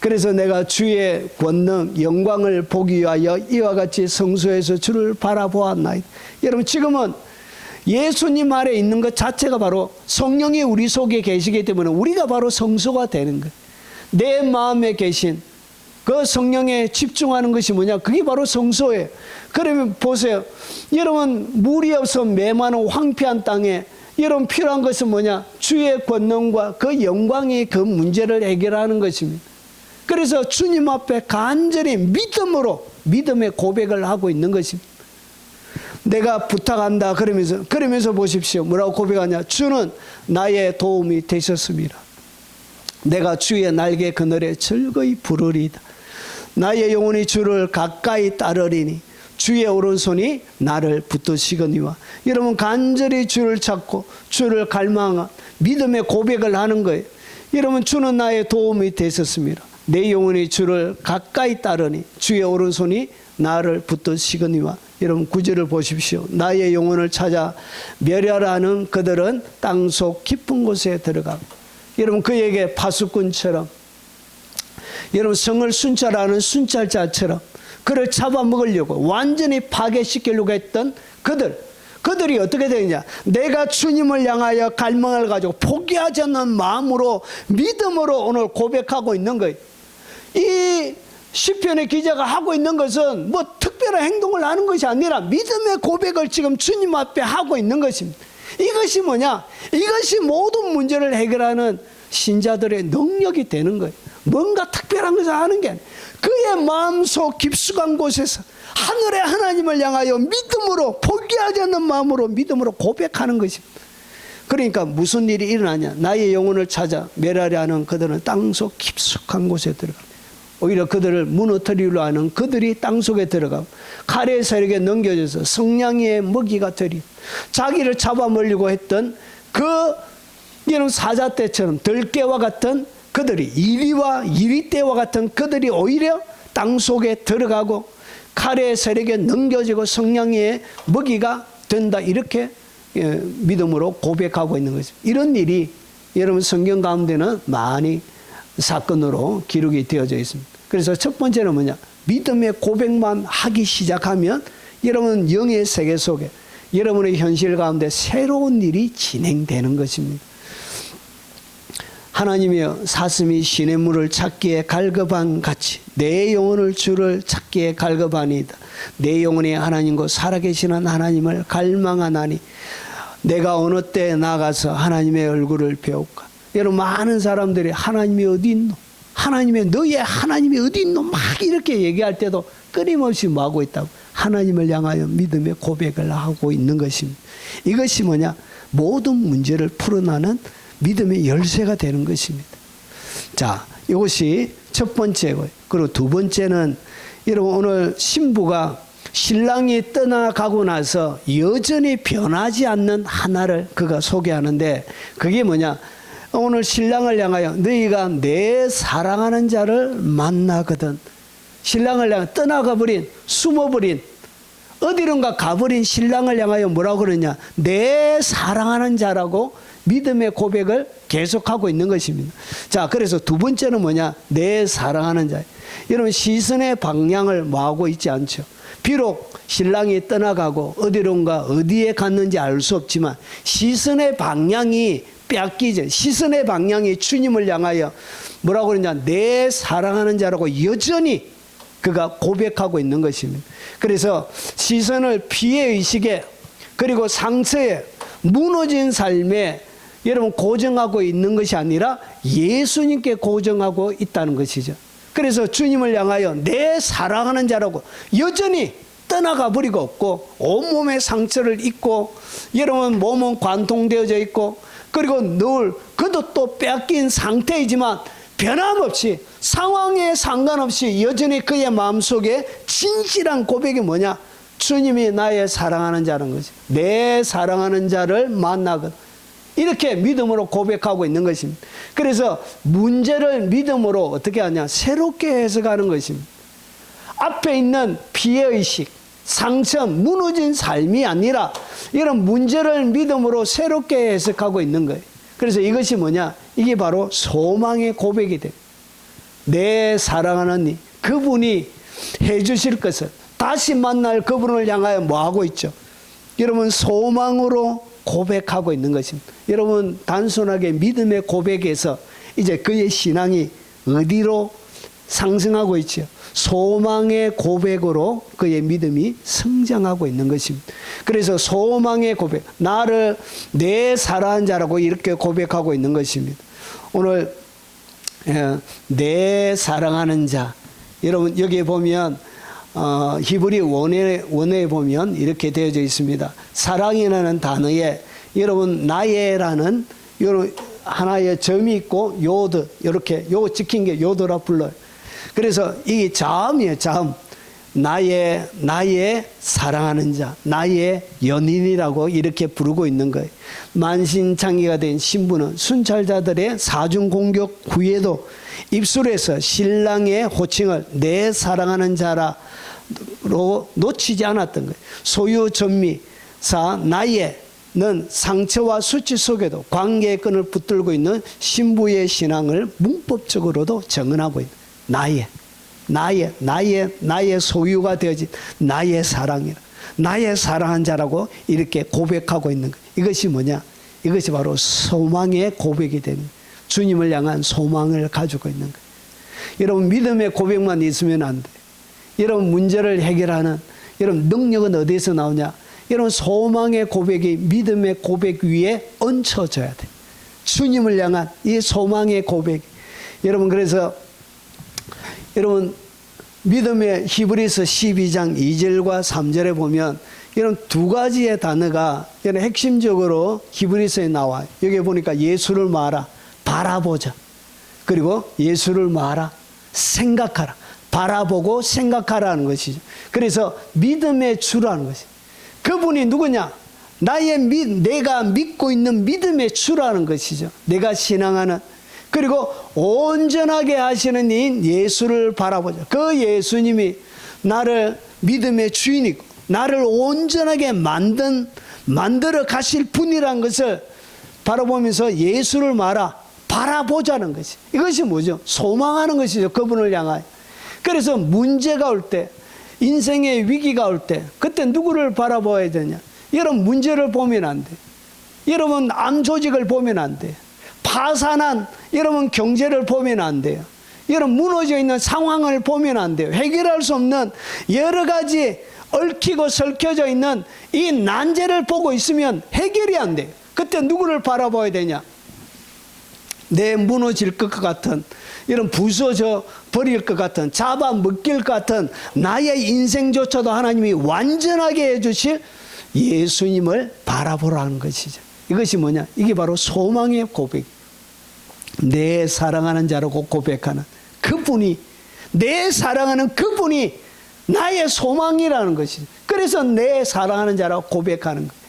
그래서 내가 주의 권능 영광을 보기 위하여 이와 같이 성소에서 주를 바라보았나이다. 여러분 지금은 예수님 아래 있는 것 자체가 바로 성령이 우리 속에 계시기 때문에 우리가 바로 성소가 되는 거예요. 내 마음에 계신 그 성령에 집중하는 것이 뭐냐? 그게 바로 성소예요. 그러면 보세요. 여러분 물이 없어 메마른 황폐한 땅에 여러분 필요한 것은 뭐냐? 주의 권능과 그 영광이 그 문제를 해결하는 것입니다. 그래서 주님 앞에 간절히 믿음으로 믿음의 고백을 하고 있는 것입니다. 내가 부탁한다 그러면서 보십시오. 뭐라고 고백하냐? 주는 나의 도움이 되셨습니다. 내가 주의 날개 그늘에 즐거이 부르리이다. 나의 영혼이 주를 가까이 따르리니 주의 오른손이 나를 붙드시거니와. 여러분 간절히 주를 찾고 주를 갈망한 믿음의 고백을 하는 거예요. 여러분 주는 나의 도움이 되셨습니다. 내 영혼이 주를 가까이 따르니 주의 오른손이 나를 붙드시거니와. 여러분 9절을 보십시오. 나의 영혼을 찾아 멸하라 하는 그들은 땅속 깊은 곳에 들어가고. 여러분 그에게 파수꾼처럼 여러분 성을 순찰하는 순찰자처럼 그를 잡아먹으려고 완전히 파괴시키려고 했던 그들이 어떻게 되느냐? 내가 주님을 향하여 갈망을 가지고 포기하지 않는 마음으로 믿음으로 오늘 고백하고 있는 거예요. 이 시편의 기자가 하고 있는 것은 뭐 특별한 행동을 하는 것이 아니라 믿음의 고백을 지금 주님 앞에 하고 있는 것입니다. 이것이 뭐냐? 이것이 모든 문제를 해결하는 신자들의 능력이 되는 거예요. 뭔가 특별한 것을 하는 게 아니에요. 그의 마음속 깊숙한 곳에서 하늘의 하나님을 향하여 믿음으로 포기하지 않는 마음으로 믿음으로 고백하는 것입니다. 그러니까 무슨 일이 일어나냐? 나의 영혼을 찾아 멸하려 하는 그들은 땅속 깊숙한 곳에 들어갑니다. 오히려 그들을 무너뜨리려 하는 그들이 땅속에 들어가고 칼의 세력에 넘겨져서 성냥이의 먹이가 되리. 자기를 잡아먹으려고 했던 그 이런 사자떼처럼 들깨와 같은 그들이 이리떼와 같은 그들이 오히려 땅속에 들어가고 칼의 세력에 넘겨지고 성냥이의 먹이가 된다. 이렇게 믿음으로 고백하고 있는 것입니다. 이런 일이 여러분 성경 가운데는 많이 사건으로 기록이 되어져 있습니다. 그래서 첫 번째는 뭐냐? 믿음의 고백만 하기 시작하면 여러분 영의 세계 속에 여러분의 현실 가운데 새로운 일이 진행되는 것입니다. 하나님이여 사슴이 시냇물을 찾기에 갈급한 같이 내 영혼을 주를 찾기에 갈급하니이다. 내 영혼이 하나님과 살아계시는 하나님을 갈망하나니 내가 어느 때에 나가서 하나님의 얼굴을 배울까. 여러분 많은 사람들이 하나님이 어디 있노? 너의 하나님이 어디 있노? 막 이렇게 얘기할 때도 끊임없이 뭐 하고 있다고? 하나님을 향하여 믿음의 고백을 하고 있는 것입니다. 이것이 뭐냐? 모든 문제를 풀어나는 믿음의 열쇠가 되는 것입니다. 자, 이것이 첫 번째고요. 그리고 두 번째는 여러분 오늘 신부가 신랑이 떠나가고 나서 여전히 변하지 않는 하나를 그가 소개하는데 그게 뭐냐? 오늘 신랑을 향하여 너희가 내 사랑하는 자를 만나거든. 신랑을 향해 떠나가버린 숨어버린 어디론가 가버린 신랑을 향하여 뭐라고 그러냐? 내 사랑하는 자라고 믿음의 고백을 계속하고 있는 것입니다. 자, 그래서 두 번째는 뭐냐? 내 사랑하는 자. 여러분 시선의 방향을 뭐하고 있지 않죠. 비록 신랑이 떠나가고 어디론가 어디에 갔는지 알 수 없지만 시선의 방향이 빼앗기죠. 시선의 방향이 주님을 향하여 뭐라고 그러냐? 내 사랑하는 자라고 여전히 그가 고백하고 있는 것입니다. 그래서 시선을 피해의식에 그리고 상처에 무너진 삶에 여러분 고정하고 있는 것이 아니라 예수님께 고정하고 있다는 것이죠. 그래서 주님을 향하여 내 사랑하는 자라고 여전히 떠나가 버리고 없고 온몸에 상처를 입고 여러분 몸은 관통되어져 있고 그리고 늘 그도 또 빼앗긴 상태이지만 변함없이 상황에 상관없이 여전히 그의 마음속에 진실한 고백이 뭐냐? 주님이 나의 사랑하는 자는 거지. 내 사랑하는 자를 만나거든. 이렇게 믿음으로 고백하고 있는 것입니다. 그래서 문제를 믿음으로 어떻게 하냐? 새롭게 해석하는 것입니다. 앞에 있는 피해의식, 상처, 무너진 삶이 아니라 이런 문제를 믿음으로 새롭게 해석하고 있는 거예요. 그래서 이것이 뭐냐? 이게 바로 소망의 고백이 돼요. 내 사랑하는 이 그분이 해주실 것을 다시 만날 그분을 향하여 뭐하고 있죠? 여러분 소망으로 고백하고 있는 것입니다. 여러분 단순하게 믿음의 고백에서 이제 그의 신앙이 어디로 상승하고 있죠? 소망의 고백으로 그의 믿음이 성장하고 있는 것입니다. 그래서 소망의 고백, 나를 내 사랑하는 자라고 이렇게 고백하고 있는 것입니다. 오늘 내 사랑하는 자, 여러분 여기에 보면 히브리 원어에 보면 이렇게 되어져 있습니다. 사랑이라는 단어에 여러분 나의라는 하나의 점이 있고 요드, 이렇게 요거 찍힌 게 요드라 불러요. 그래서 이 자음이에요. 자음. 나의 사랑하는 자, 나의 연인이라고 이렇게 부르고 있는 거예요. 만신창이가 된 신부는 순찰자들의 사중 공격 후에도 입술에서 신랑의 호칭을 내 사랑하는 자라로 놓치지 않았던 거예요. 소유 전미사 나의는 상처와 수치 속에도 관계의 끈을 붙들고 있는 신부의 신앙을 문법적으로도 정언하고 있는 나의 소유가 되어진 나의 사랑이라, 나의 사랑한 자라고 이렇게 고백하고 있는 거예요. 이것이 뭐냐? 이것이 바로 소망의 고백이 되는 거예요. 주님을 향한 소망을 가지고 있는 거예요. 여러분 믿음의 고백만 있으면 안 돼요. 여러분 문제를 해결하는 여러분 능력은 어디서 나오냐? 여러분 소망의 고백이 믿음의 고백 위에 얹혀져야 돼요. 주님을 향한 이 소망의 고백. 여러분 그래서 여러분 믿음의 히브리서 12장 2절과 3절에 보면 이런 두 가지의 단어가 이런 핵심적으로 히브리서에 나와요. 여기 보니까 예수를 말하, 바라보자. 그리고 예수를 말하, 생각하라. 바라보고 생각하라는 것이죠. 그래서 믿음의 주라는 것이죠. 그분이 누구냐? 내가 믿고 있는 믿음의 주라는 것이죠. 내가 신앙하는. 그리고 온전하게 하시는 이인 예수를 바라보자. 그 예수님이 나를 믿음의 주인이고 나를 온전하게 만들어 가실 분이라는 것을 바라보면서 예수를 바라보자는 것이. 이것이 뭐죠? 소망하는 것이죠. 그분을 향하여. 그래서 문제가 올 때, 인생의 위기가 올 때, 그때 누구를 바라봐야 되냐? 여러분 문제를 보면 안 돼. 여러분 암 조직을 보면 안 돼. 파산한 여러분 경제를 보면 안 돼요. 여러분 무너져 있는 상황을 보면 안 돼요. 해결할 수 없는 여러 가지 얽히고 설켜져 있는 이 난제를 보고 있으면 해결이 안 돼요. 그때 누구를 바라봐야 되냐? 내 무너질 것 같은, 이런 부서져 버릴 것 같은, 잡아먹힐 것 같은 나의 인생조차도 하나님이 완전하게 해주실 예수님을 바라보라는 것이죠. 이것이 뭐냐? 이게 바로 소망의 고백. 내 사랑하는 자라고 고백하는 그분이, 내 사랑하는 그분이 나의 소망이라는 것이죠. 그래서 내 사랑하는 자라고 고백하는 거예요.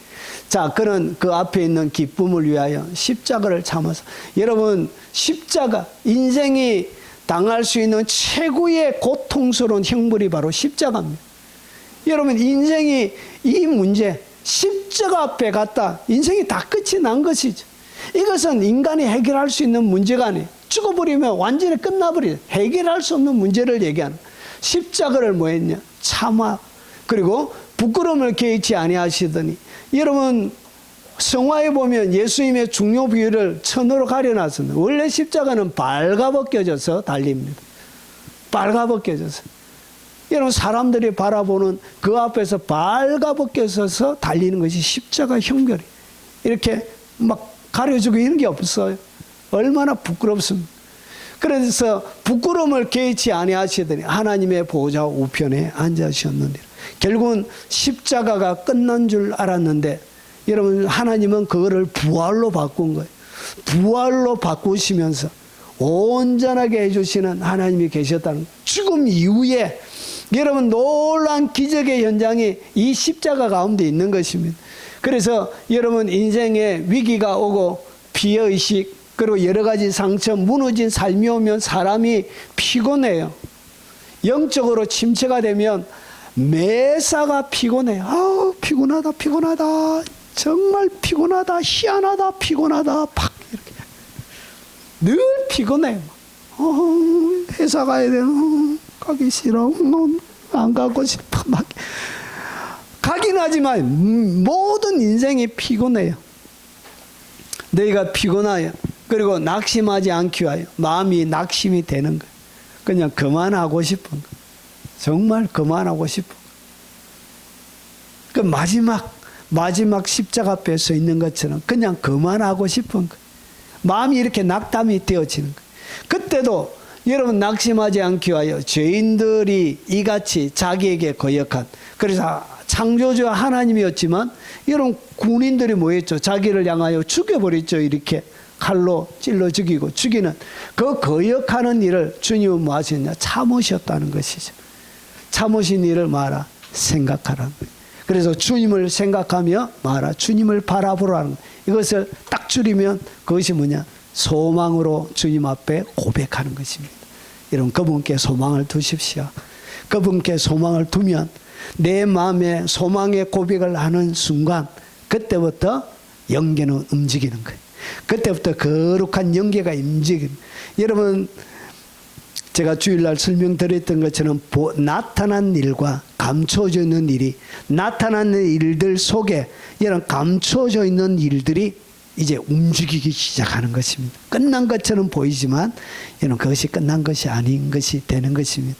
자, 그는 그 앞에 있는 기쁨을 위하여 십자가를 참아서, 여러분 십자가, 인생이 당할 수 있는 최고의 고통스러운 형벌이 바로 십자가입니다. 여러분 인생이 이 문제 십자가 앞에 갔다 인생이 다 끝이 난 것이죠. 이것은 인간이 해결할 수 있는 문제가 아니에요. 죽어버리면 완전히 끝나버려요. 해결할 수 없는 문제를 얘기하는. 십자가를 뭐 했냐? 참아. 그리고 부끄러움을 개의치 아니하시더니, 여러분 성화에 보면 예수님의 중요 부위를 천으로 가려놨습니다. 원래 십자가는 발가벗겨져서 달립니다. 발가벗겨져서. 여러분 사람들이 바라보는 그 앞에서 발가벗겨져서 달리는 것이 십자가 형벌이. 이렇게 막 가려주고 이런 게 없어요. 얼마나 부끄럽습니까? 그래서 부끄러움을 개의치 아니하시더니 하나님의 보좌 우편에 앉으셨느니라. 결국은 십자가가 끝난 줄 알았는데, 여러분 하나님은 그거를 부활로 바꾼 거예요. 부활로 바꾸시면서 온전하게 해주시는 하나님이 계셨다는 거예요. 죽음 이후에 여러분 놀라운 기적의 현장이 이 십자가 가운데 있는 것입니다. 그래서 여러분 인생에 위기가 오고 피해의식, 그리고 여러 가지 상처, 무너진 삶이 오면 사람이 피곤해요. 영적으로 침체가 되면 매사가 피곤해요. 아우 피곤하다, 정말 피곤하다, 희한하다, 피곤하다, 팍 이렇게 늘 피곤해요. 회사 가야 돼. 가기 싫어. 안 가고 싶어. 막 가긴 하지만 모든 인생이 피곤해요. 너희가 피곤하여 그리고 낙심하지 않기 위하여 마음이 낙심이 되는 거예요. 그냥 그만하고 싶은 거예요. 정말 그만하고 싶은 거예요. 그 마지막 십자가 앞에 서 있는 것처럼 그냥 그만하고 싶은 거예요. 마음이 이렇게 낙담이 되어지는 거예요. 그때도 여러분 낙심하지 않기 위하여 죄인들이 이같이 자기에게 거역한, 그래서 창조주 하나님이었지만 여러분 군인들이 뭐했죠? 자기를 향하여 죽여버렸죠. 이렇게 칼로 찔러 죽이는 그 거역하는 일을 주님은 뭐 하셨냐? 참으셨다는 것이죠. 참으신 일을 말아 생각하라는 거예요. 그래서 주님을 생각하며 말아 주님을 바라보라는 거예요. 이것을 딱 줄이면 그것이 뭐냐? 소망으로 주님 앞에 고백하는 것입니다. 여러분 그분께 소망을 두십시오. 그분께 소망을 두면 내 마음에 소망의 고백을 하는 순간 그때부터 영계는 움직이는 거예요. 그때부터 거룩한 영계가 움직이는 거예요. 여러분 제가 주일날 설명드렸던 것처럼 나타난 일과 감춰져 있는 일이, 나타나는 일들 속에 이런 감춰져 있는 일들이 이제 움직이기 시작하는 것입니다. 끝난 것처럼 보이지만 이런 그것이 끝난 것이 아닌 것이 되는 것입니다.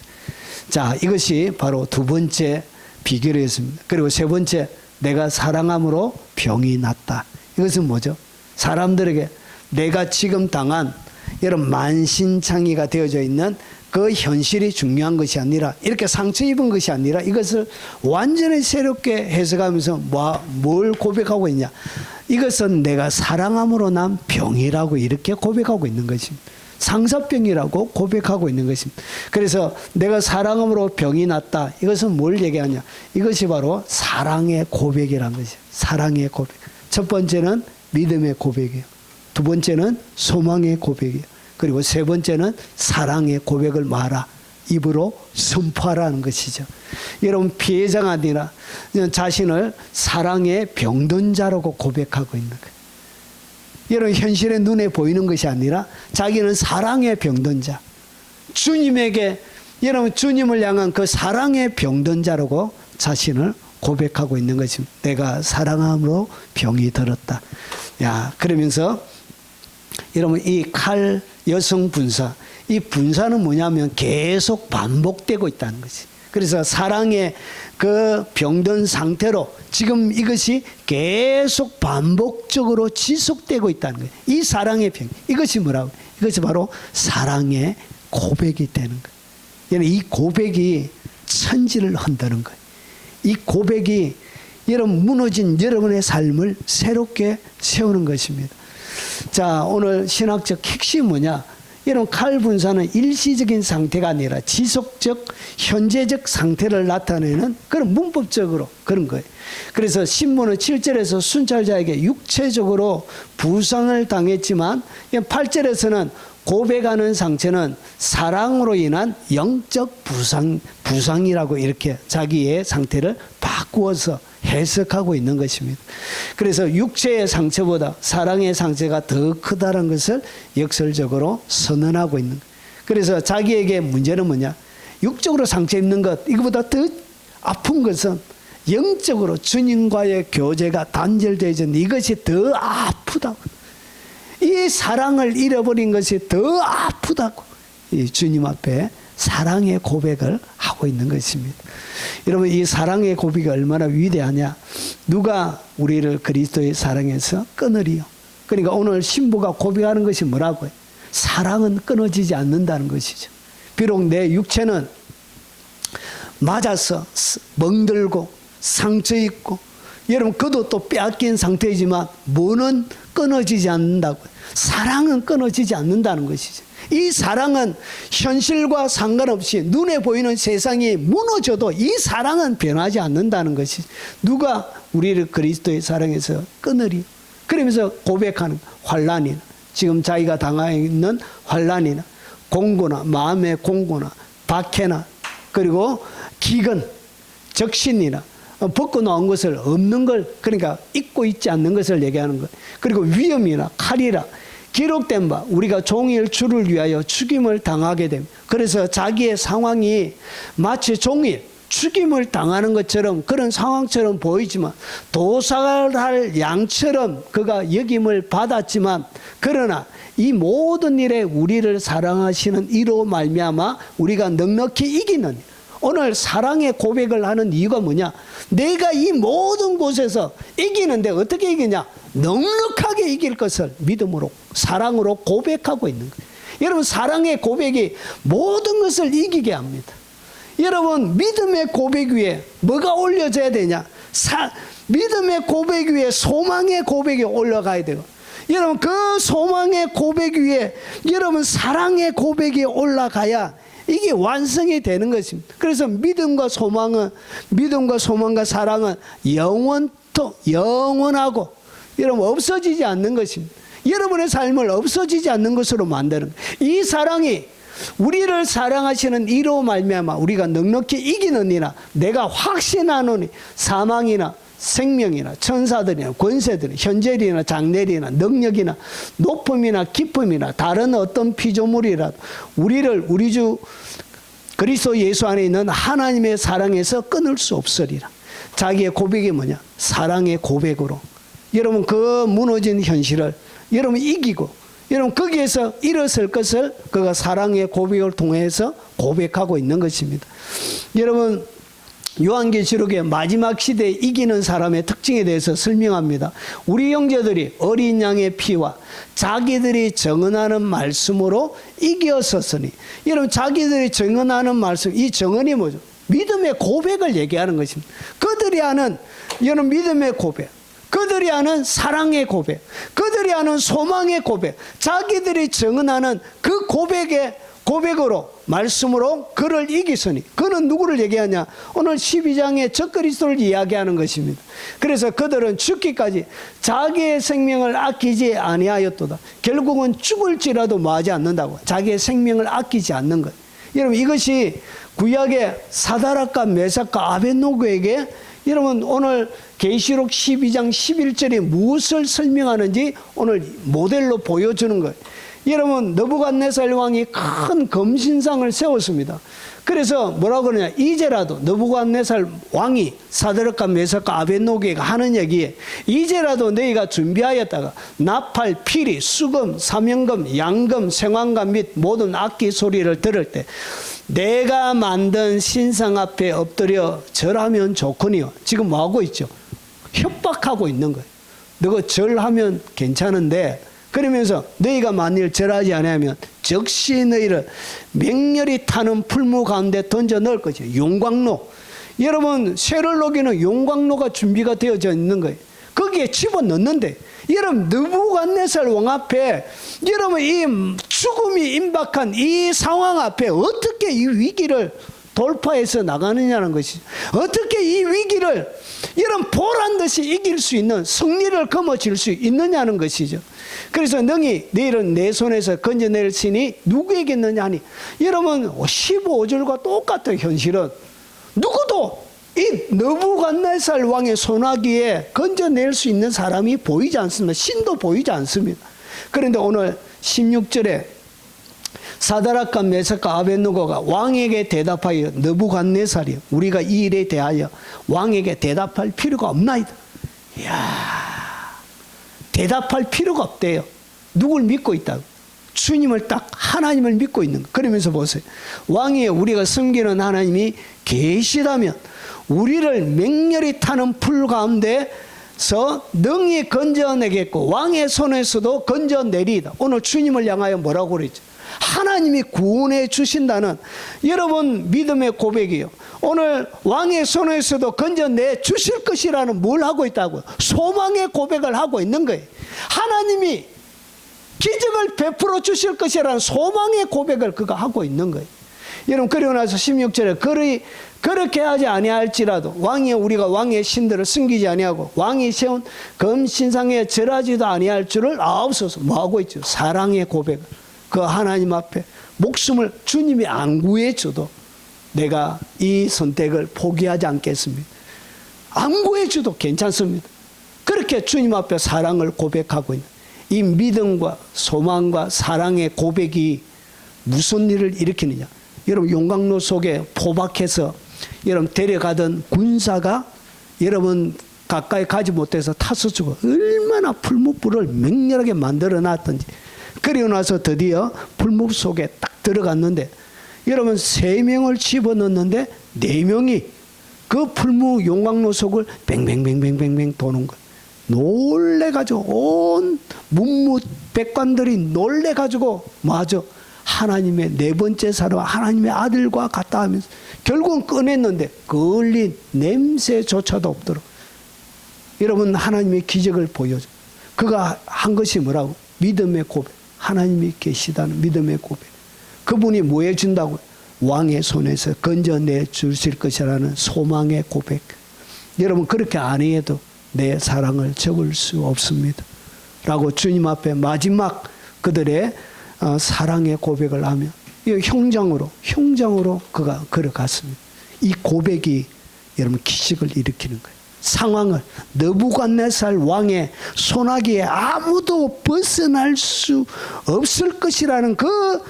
자, 이것이 바로 두 번째 비결이었습니다. 그리고 세 번째, 내가 사랑함으로 병이 낫다. 이것은 뭐죠? 사람들에게 내가 지금 당한 이런 만신창이가 되어져 있는 그 현실이 중요한 것이 아니라, 이렇게 상처 입은 것이 아니라 이것을 완전히 새롭게 해석하면서 뭘 고백하고 있냐? 이것은 내가 사랑함으로 난 병이라고 이렇게 고백하고 있는 것입니다. 상사병이라고 고백하고 있는 것입니다. 그래서 내가 사랑함으로 병이 났다. 이것은 뭘 얘기하냐? 이것이 바로 사랑의 고백이란 것이에요. 사랑의 고백. 첫 번째는 믿음의 고백이에요. 두 번째는 소망의 고백이에요. 그리고 세 번째는 사랑의 고백을 말아 입으로 선포하라는 것이죠. 여러분 피해자가 아니라 자신을 사랑의 병든 자라고 고백하고 있는 거예요. 여러분 현실의 눈에 보이는 것이 아니라 자기는 사랑의 병든 자, 주님에게, 여러분 주님을 향한 그 사랑의 병든 자라고 자신을 고백하고 있는 것입니다. 내가 사랑함으로 병이 들었다. 야, 그러면서 여러분 이 칼 여성 분사, 이 분사는 뭐냐면 계속 반복되고 있다는 것이. 그래서 사랑의 그 병든 상태로 지금 이것이 계속 반복적으로 지속되고 있다는 거예요. 이 사랑의 병, 이것이 뭐라고? 이것이 바로 사랑의 고백이 되는 거예요. 이 고백이 천지를 흔드는 거예요. 이 고백이 여러분 무너진 여러분의 삶을 새롭게 세우는 것입니다. 자, 오늘 신학적 핵심이 뭐냐? 여러분 칼 분사는 일시적인 상태가 아니라 지속적 현재적 상태를 나타내는 그런 문법적으로 그런 거예요. 그래서 신문은 7절에서 순찰자에게 육체적으로 부상을 당했지만 8절에서는 고백하는 상처는 사랑으로 인한 영적 부상이라고 이렇게 자기의 상태를 바꾸어서 해석하고 있는 것입니다. 그래서 육체의 상처보다 사랑의 상처가 더 크다는 것을 역설적으로 선언하고 있는 거예요. 그래서 자기에게 문제는 뭐냐? 육적으로 상처 입는 것, 이거보다 더 아픈 것은 영적으로 주님과의 교제가 단절되어 있는데 이것이 더 아프다고. 이 사랑을 잃어버린 것이 더 아프다고 이 주님 앞에 사랑의 고백을 하고 있는 것입니다. 여러분 이 사랑의 고백이 얼마나 위대하냐? 누가 우리를 그리스도의 사랑에서 끊으리요? 그러니까 오늘 신부가 고백하는 것이 뭐라고요? 사랑은 끊어지지 않는다는 것이죠. 비록 내 육체는 맞아서 멍들고 상처 있고 여러분 그도 또 빼앗긴 상태이지만 뭐는 끊어지지 않는다고. 사랑은 끊어지지 않는다는 것이죠. 이 사랑은 현실과 상관없이 눈에 보이는 세상이 무너져도 이 사랑은 변하지 않는다는 것이. 누가 우리를 그리스도의 사랑에서 끊으리? 그러면서 고백하는 환난이나 지금 자기가 당하고 있는 환난이나 공고나 마음의 공고나 박해나 그리고 기근 적신이나 벗고 나온 것을 없는 걸, 그러니까 잊고 있지 않는 것을 얘기하는 것. 그리고 위험이나 칼이라 기록된 바 우리가 종일 주를 위하여 죽임을 당하게 됩니다. 그래서 자기의 상황이 마치 종일 죽임을 당하는 것처럼 그런 상황처럼 보이지만 도살할 양처럼 그가 여김을 받았지만 그러나 이 모든 일에 우리를 사랑하시는 이로 말미암아 우리가 넉넉히 이기는 오늘 사랑의 고백을 하는 이유가 뭐냐? 내가 이 모든 곳에서 이기는데 어떻게 이기냐? 넉넉하게 이길 것을 믿음으로 사랑으로 고백하고 있는 거예요. 여러분 사랑의 고백이 모든 것을 이기게 합니다. 여러분 믿음의 고백 위에 뭐가 올려져야 되냐? 믿음의 고백 위에 소망의 고백이 올라가야 돼요. 여러분 그 소망의 고백 위에 여러분 사랑의 고백이 올라가야 이게 완성이 되는 것입니다. 그래서 믿음과 소망과 사랑은 영원하고 여러분 없어지지 않는 것입니다. 여러분의 삶을 없어지지 않는 것으로 만드는 이 사랑이 우리를 사랑하시는 이로 말미암아 우리가 넉넉히 이기느니라 내가 확신하노니 사망이나 생명이나 천사들이나 권세들이나 현재이나 장래이나 능력이나 높음이나 깊음이나 다른 어떤 피조물이라도 우리를 우리 주 그리스도 예수 안에 있는 하나님의 사랑에서 끊을 수 없으리라. 자기의 고백이 뭐냐? 사랑의 고백으로 여러분 그 무너진 현실을 여러분 이기고 여러분 거기에서 일어설 것을 그가 사랑의 고백을 통해서 고백하고 있는 것입니다. 여러분 요한계시록의 마지막 시대에 이기는 사람의 특징에 대해서 설명합니다. 우리 형제들이 어린 양의 피와 자기들이 증언하는 말씀으로 이겼었으니 여러분 자기들이 증언하는 말씀 이 증언이 뭐죠? 믿음의 고백을 얘기하는 것입니다. 그들이 하는 여러분 믿음의 고백 그들이 하는 사랑의 고백 그들이 하는 소망의 고백 자기들이 증언하는 그 고백으로 말씀으로 그를 이기으니 그는 누구를 얘기하냐? 오늘 12장의 적그리스도를 이야기하는 것입니다. 그래서 그들은 죽기까지 자기의 생명을 아끼지 아니하였도다. 결국은 죽을지라도 마지 않는다고 자기의 생명을 아끼지 않는 것. 여러분 이것이 구약의 사다락과 메삭과 아벳노고에게 여러분 오늘 계시록 12장 11절에 무엇을 설명하는지 오늘 모델로 보여주는 거예요. 여러분 느부갓네살 왕이 큰 금신상을 세웠습니다. 그래서 뭐라고 그러냐? 이제라도 느부갓네살 왕이 사드락과 메삭과 아벳노고가 하는 얘기에 이제라도 너희가 준비하였다가 나팔, 피리, 수금, 사명금, 양금, 생황금 및 모든 악기 소리를 들을 때 내가 만든 신상 앞에 엎드려 절하면 좋거니와 지금 뭐하고 있죠? 협박하고 있는 거예요. 너가 절하면 괜찮은데 그러면서 너희가 만일 절하지 않으면 즉시 너희를 맹렬히 타는 풀무 가운데 던져 넣을 것이에요. 용광로. 여러분 쇠를 녹이는 용광로가 준비가 되어져 있는 거예요. 거기에 집어넣는데 여러분 느부갓네살 왕 앞에 여러분 이 죽음이 임박한 이 상황 앞에 어떻게 이 위기를 돌파해서 나가느냐는 것이죠. 어떻게 이 위기를 여러분 보란듯이 이길 수 있는 승리를 거머쥘 수 있느냐는 것이죠. 그래서 너희는 내 손에서 건져낼 신이 누구에겠느냐 하니 여러분 15절과 똑같은 현실은 누구도 이 느부갓네살 왕의 손아귀에 건져낼 수 있는 사람이 보이지 않습니다. 신도 보이지 않습니다. 그런데 오늘 16절에 사드락과 메삭과 아벳느고가 왕에게 대답하여 느부갓네살이여 우리가 이 일에 대하여 왕에게 대답할 필요가 없나이다. 이야, 대답할 필요가 없대요. 누굴 믿고 있다고? 주님을 딱 하나님을 믿고 있는 거. 그러면서 보세요. 왕이여 우리가 섬기는 하나님이 계시다면 우리를 맹렬히 타는 풀 가운데서 능히 건져내겠고 왕의 손에서도 건져내리이다. 오늘 주님을 향하여 뭐라고 그랬죠? 하나님이 구원해 주신다는 여러분 믿음의 고백이요. 오늘 왕의 손에서도 건져내 주실 것이라는 뭘 하고 있다고요? 소망의 고백을 하고 있는 거예요. 하나님이 기적을 베풀어 주실 것이라는 소망의 고백을 그가 하고 있는 거예요. 여러분 그리고 나서 16절에 그렇게 하지 아니할지라도 왕이 우리가 왕의 신들을 숨기지 아니하고 왕이 세운 금신상에 절하지도 아니할 줄을 아옵소서. 뭐하고 있죠? 사랑의 고백을 그 하나님 앞에 목숨을 주님이 안 구해줘도 내가 이 선택을 포기하지 않겠습니다. 안 구해줘도 괜찮습니다. 그렇게 주님 앞에 사랑을 고백하고 있는 이 믿음과 소망과 사랑의 고백이 무슨 일을 일으키느냐. 여러분 용광로 속에 포박해서 여러분 데려가던 군사가 여러분 가까이 가지 못해서 타서 죽어. 얼마나 풀무불을 맹렬하게 만들어 놨던지. 그리고 나서 드디어 풀무 속에 딱 들어갔는데 여러분 3명을 집어넣는데 4명이 그 풀무 용광로 속을 뱅뱅뱅뱅뱅뱅 도는 거예요. 놀래가지고 온 문무백관들이 놀래가지고 맞아. 하나님의 4번째 사람 하나님의 아들과 같다 하면서 결국은 꺼냈는데 걸린 냄새조차도 없도록 여러분 하나님의 기적을 보여줘. 그가 한 것이 뭐라고? 믿음의 고백. 하나님이 계시다는 믿음의 고백. 그분이 뭐 해준다고? 왕의 손에서 건져내 주실 것이라는 소망의 고백. 여러분 그렇게 안 해도 내 사랑을 적을 수 없습니다 라고 주님 앞에 마지막 그들의 사랑의 고백을 하며 형장으로 그가 걸어갔습니다. 이 고백이 여러분 기적을 일으키는 거예요. 상황을 느부갓네살 왕의 손아귀에 아무도 벗어날 수 없을 것이라는 그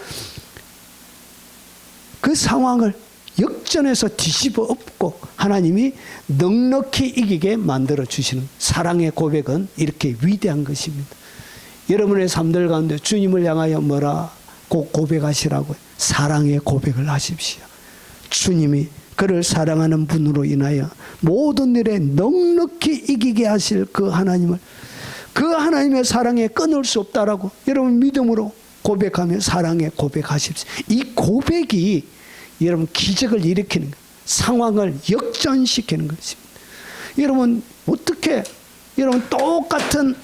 상황을 역전해서 뒤집어 엎고 하나님이 넉넉히 이기게 만들어 주시는 사랑의 고백은 이렇게 위대한 것입니다. 여러분의 삶들 가운데 주님을 향하여 뭐라고 고백하시라고요? 사랑의 고백을 하십시오. 주님이 그를 사랑하는 분으로 인하여 모든 일에 넉넉히 이기게 하실 그 하나님을, 그 하나님의 사랑에 끊을 수 없다라고 여러분 믿음으로 고백하며 사랑에 고백하십시오. 이 고백이 여러분 기적을 일으키는 거예요. 상황을 역전시키는 것입니다. 여러분 어떻게 여러분 똑같은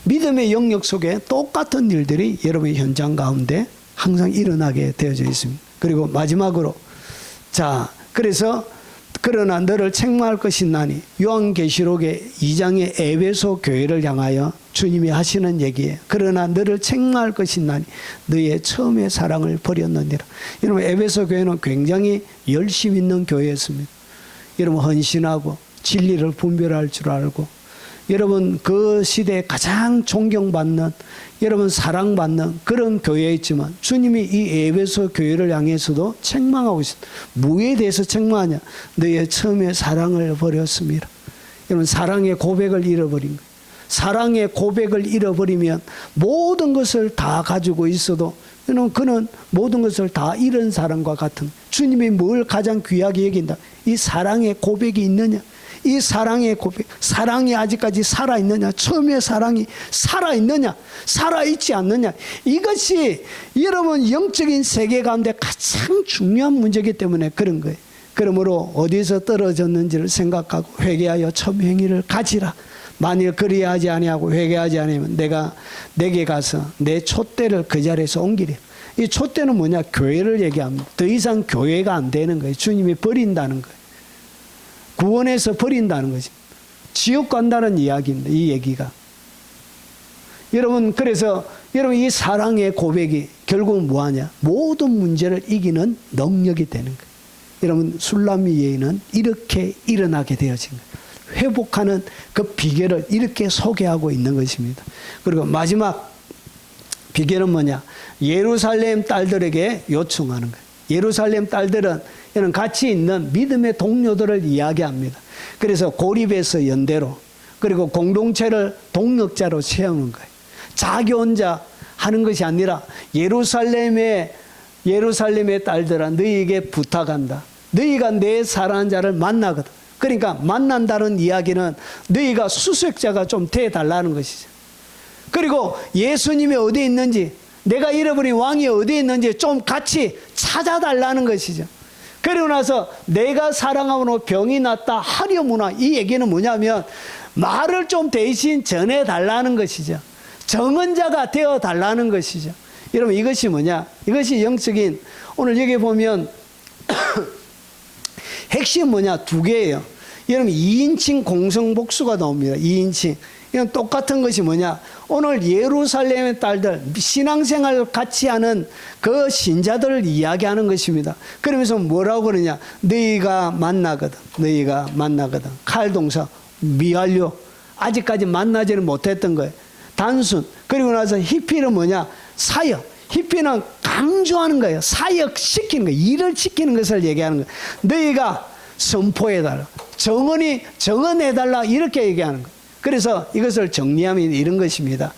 믿음의 영역 속에 똑같은 일들이 여러분의 현장 가운데 항상 일어나게 되어져 있습니다. 그리고 마지막으로 자 그래서 그러나 너를 책망할 것이 나니 요한계시록의 2장의 에베소 교회를 향하여 주님이 하시는 얘기예요. 그러나 너를 책망할 것이 나니 너의 처음의 사랑을 버렸느니라. 여러분 에베소 교회는 굉장히 열심 있는 교회였습니다. 여러분 헌신하고 진리를 분별할 줄 알고 여러분 그 시대에 가장 존경받는 여러분 사랑받는 그런 교회였지만 주님이 이 에베소 교회를 향해서도 책망하고 있습니다. 뭐에 대해서 책망하냐? 너의 처음에 사랑을 버렸습니다. 여러분 사랑의 고백을 잃어버린 거예요. 사랑의 고백을 잃어버리면 모든 것을 다 가지고 있어도 여러분 그는 모든 것을 다 잃은 사람과 같은 주님이 뭘 가장 귀하게 여긴다? 이 사랑의 고백이 있느냐? 이 사랑의 고백, 사랑이 아직까지 살아있느냐? 처음에 사랑이 살아있느냐? 살아있지 않느냐? 이것이 여러분 영적인 세계 가운데 가장 중요한 문제이기 때문에 그런 거예요. 그러므로 어디서 떨어졌는지를 생각하고 회개하여 첫 행위를 가지라. 만일 그리하지 아니하고 회개하지 않으면 내가 내게 가서 내 촛대를 그 자리에서 옮기리. 이 촛대는 뭐냐? 교회를 얘기합니다. 더 이상 교회가 안 되는 거예요. 주님이 버린다는 거예요. 구원해서 버린다는 거죠. 지옥 간다는 이야기입니다. 이 얘기가. 여러분 그래서 여러분 이 사랑의 고백이 결국 뭐하냐? 모든 문제를 이기는 능력이 되는 거예요. 여러분 술람미 예의는 이렇게 일어나게 되어진 거예요. 회복하는 그 비결을 이렇게 소개하고 있는 것입니다. 그리고 마지막 비결은 뭐냐? 예루살렘 딸들에게 요청하는 거예요. 예루살렘 딸들은 이런 같이 있는 믿음의 동료들을 이야기합니다. 그래서 고립에서 연대로 그리고 공동체를 동력자로 세우는 거예요. 자기 혼자 하는 것이 아니라 예루살렘의 딸들아 너희에게 부탁한다. 너희가 내 사랑하는 자를 만나거든. 그러니까 만난다는 이야기는 너희가 수색자가 좀 돼달라는 것이죠. 그리고 예수님이 어디에 있는지 내가 잃어버린 왕이 어디에 있는지 좀 같이 찾아달라는 것이죠. 그리고 나서 내가 사랑함으로 병이 낫다 하려무나 이 얘기는 뭐냐면 말을 좀 대신 전해달라는 것이죠. 정언자가 되어달라는 것이죠. 여러분 이것이 뭐냐? 이것이 영적인 오늘 여기 보면 핵심 뭐냐? 2개예요. 여러분 2인칭 공성복수가 나옵니다. 2인칭. 이건 똑같은 것이 뭐냐? 오늘 예루살렘의 딸들 신앙생활을 같이 하는 그 신자들을 이야기하는 것입니다. 그러면서 뭐라고 그러냐? 너희가 만나거든. 칼동사 미완료. 아직까지 만나지는 못했던 거예요. 단순. 그리고 나서 히피는 뭐냐? 사역. 히피는 강조하는 거예요. 사역시키는 거예요. 일을 시키는 것을 얘기하는 거예요. 너희가 선포해달라. 정언해달라. 이렇게 얘기하는 거예요. 그래서 이것을 정리하면 이런 것입니다.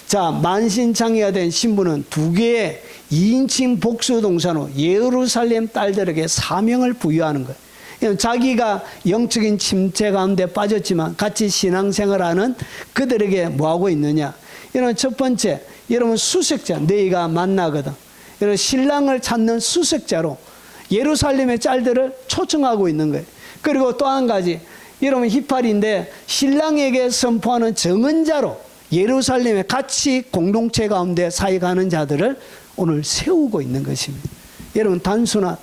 자, 만신창이가 된 신부는 두 개의 2인칭 복수 동사로 예루살렘 딸들에게 사명을 부여하는 거예요. 자기가 영적인 침체 가운데 빠졌지만 같이 신앙생활하는 그들에게 뭐하고 있느냐. 이런 첫 번째, 여러분 수색자, 너희가 만나거든. 여러분 신랑을 찾는 수색자로 예루살렘의 짤들을 초청하고 있는 거예요. 그리고 또 한 가지, 여러분 히팔인데 신랑에게 선포하는 정언자로 예루살렘에 같이 공동체 가운데 사역하는 자들을 오늘 세우고 있는 것입니다. 여러분 단순한,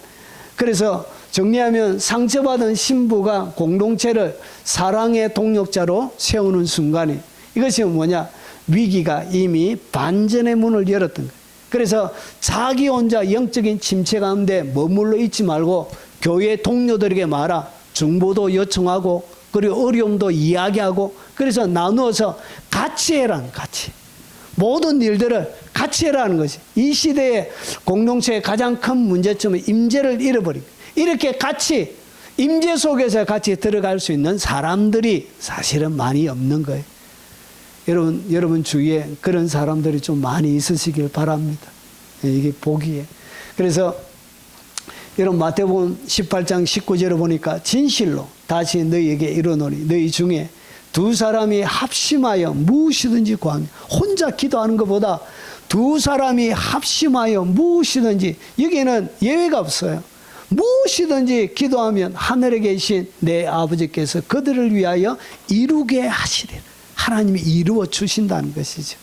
그래서 정리하면 상처받은 신부가 공동체를 사랑의 동력자로 세우는 순간이, 이것이 뭐냐? 위기가 이미 반전의 문을 열었던 거예요. 그래서 자기 혼자 영적인 침체 가운데 머물러 있지 말고 교회 동료들에게 말아 정보도 요청하고 그리고 어려움도 이야기하고, 그래서 나누어서 같이 해라는, 같이 모든 일들을 같이 해라는 것이 이 시대의 공동체의 가장 큰 문제점은 임재를 잃어버린, 이렇게 같이 임재 속에서 같이 들어갈 수 있는 사람들이 사실은 많이 없는 거예요. 여러분 주위에 그런 사람들이 좀 많이 있으시길 바랍니다. 이게 복이에요. 그래서 여러분 마태복음 18장 19절을 보니까 진실로 다시 너희에게 이르노니 너희 중에 두 사람이 합심하여 무엇이든지 구하면, 혼자 기도하는 것보다 두 사람이 합심하여 무엇이든지, 여기에는 예외가 없어요. 무엇이든지 기도하면 하늘에 계신 내 아버지께서 그들을 위하여 이루게 하시리라. 하나님이 이루어 주신다는 것이죠.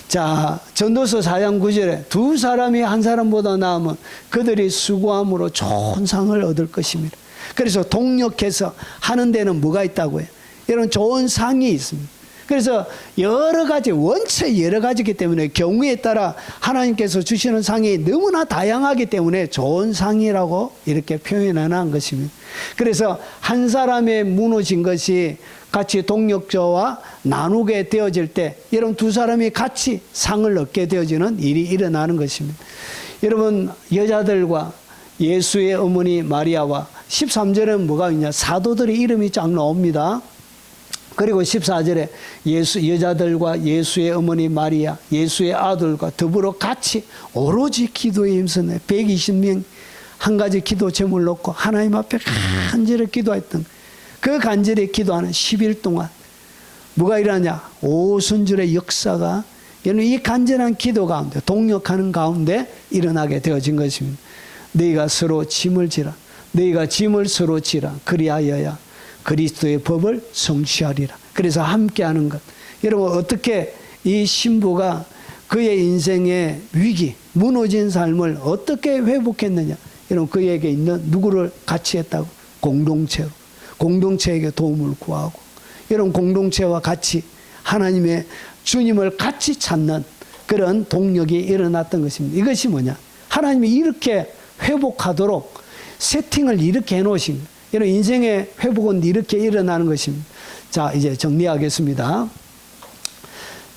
자, 전도서 4장 9절에 두 사람이 한 사람보다 나으면 그들이 수고함으로 좋은 상을 얻을 것입니다. 그래서 동력해서 하는 데는 뭐가 있다고요? 이런 좋은 상이 있습니다. 그래서 여러 가지, 원체 여러 가지이기 때문에 경우에 따라 하나님께서 주시는 상이 너무나 다양하기 때문에 좋은 상이라고 이렇게 표현하는 것입니다. 그래서 한 사람의 무너진 것이 같이 동력자와 나누게 되어질 때 여러분 두 사람이 같이 상을 얻게 되어지는 일이 일어나는 것입니다. 여러분 여자들과 예수의 어머니 마리아와 13절에는 뭐가 있냐? 사도들의 이름이 쫙 나옵니다. 그리고 14절에 여자들과 예수의 어머니 마리아, 예수의 아들과 더불어 같이 오로지 기도에 힘쓰네 120명 한 가지 기도 제목을 놓고 하나님 앞에 간절히 기도했던, 그 간절히 기도하는 10일 동안 뭐가 일어나냐? 오순절의 역사가 이 간절한 기도 가운데 동력하는 가운데 일어나게 되어진 것입니다. 너희가 서로 짐을 지라. 너희가 짐을 서로 지라. 그리하여야 그리스도의 법을 성취하리라. 그래서 함께하는 것. 여러분 어떻게 이 신부가 그의 인생의 위기, 무너진 삶을 어떻게 회복했느냐? 여러분 그에게 있는 누구를 같이 했다고? 공동체로. 공동체에게 도움을 구하고, 여러분 공동체와 같이 하나님의 주님을 같이 찾는 그런 동력이 일어났던 것입니다. 이것이 뭐냐? 하나님이 이렇게 회복하도록 세팅을 이렇게 해놓으신 거예요. 여러분 인생의 회복은 이렇게 일어나는 것입니다. 자, 이제 정리하겠습니다.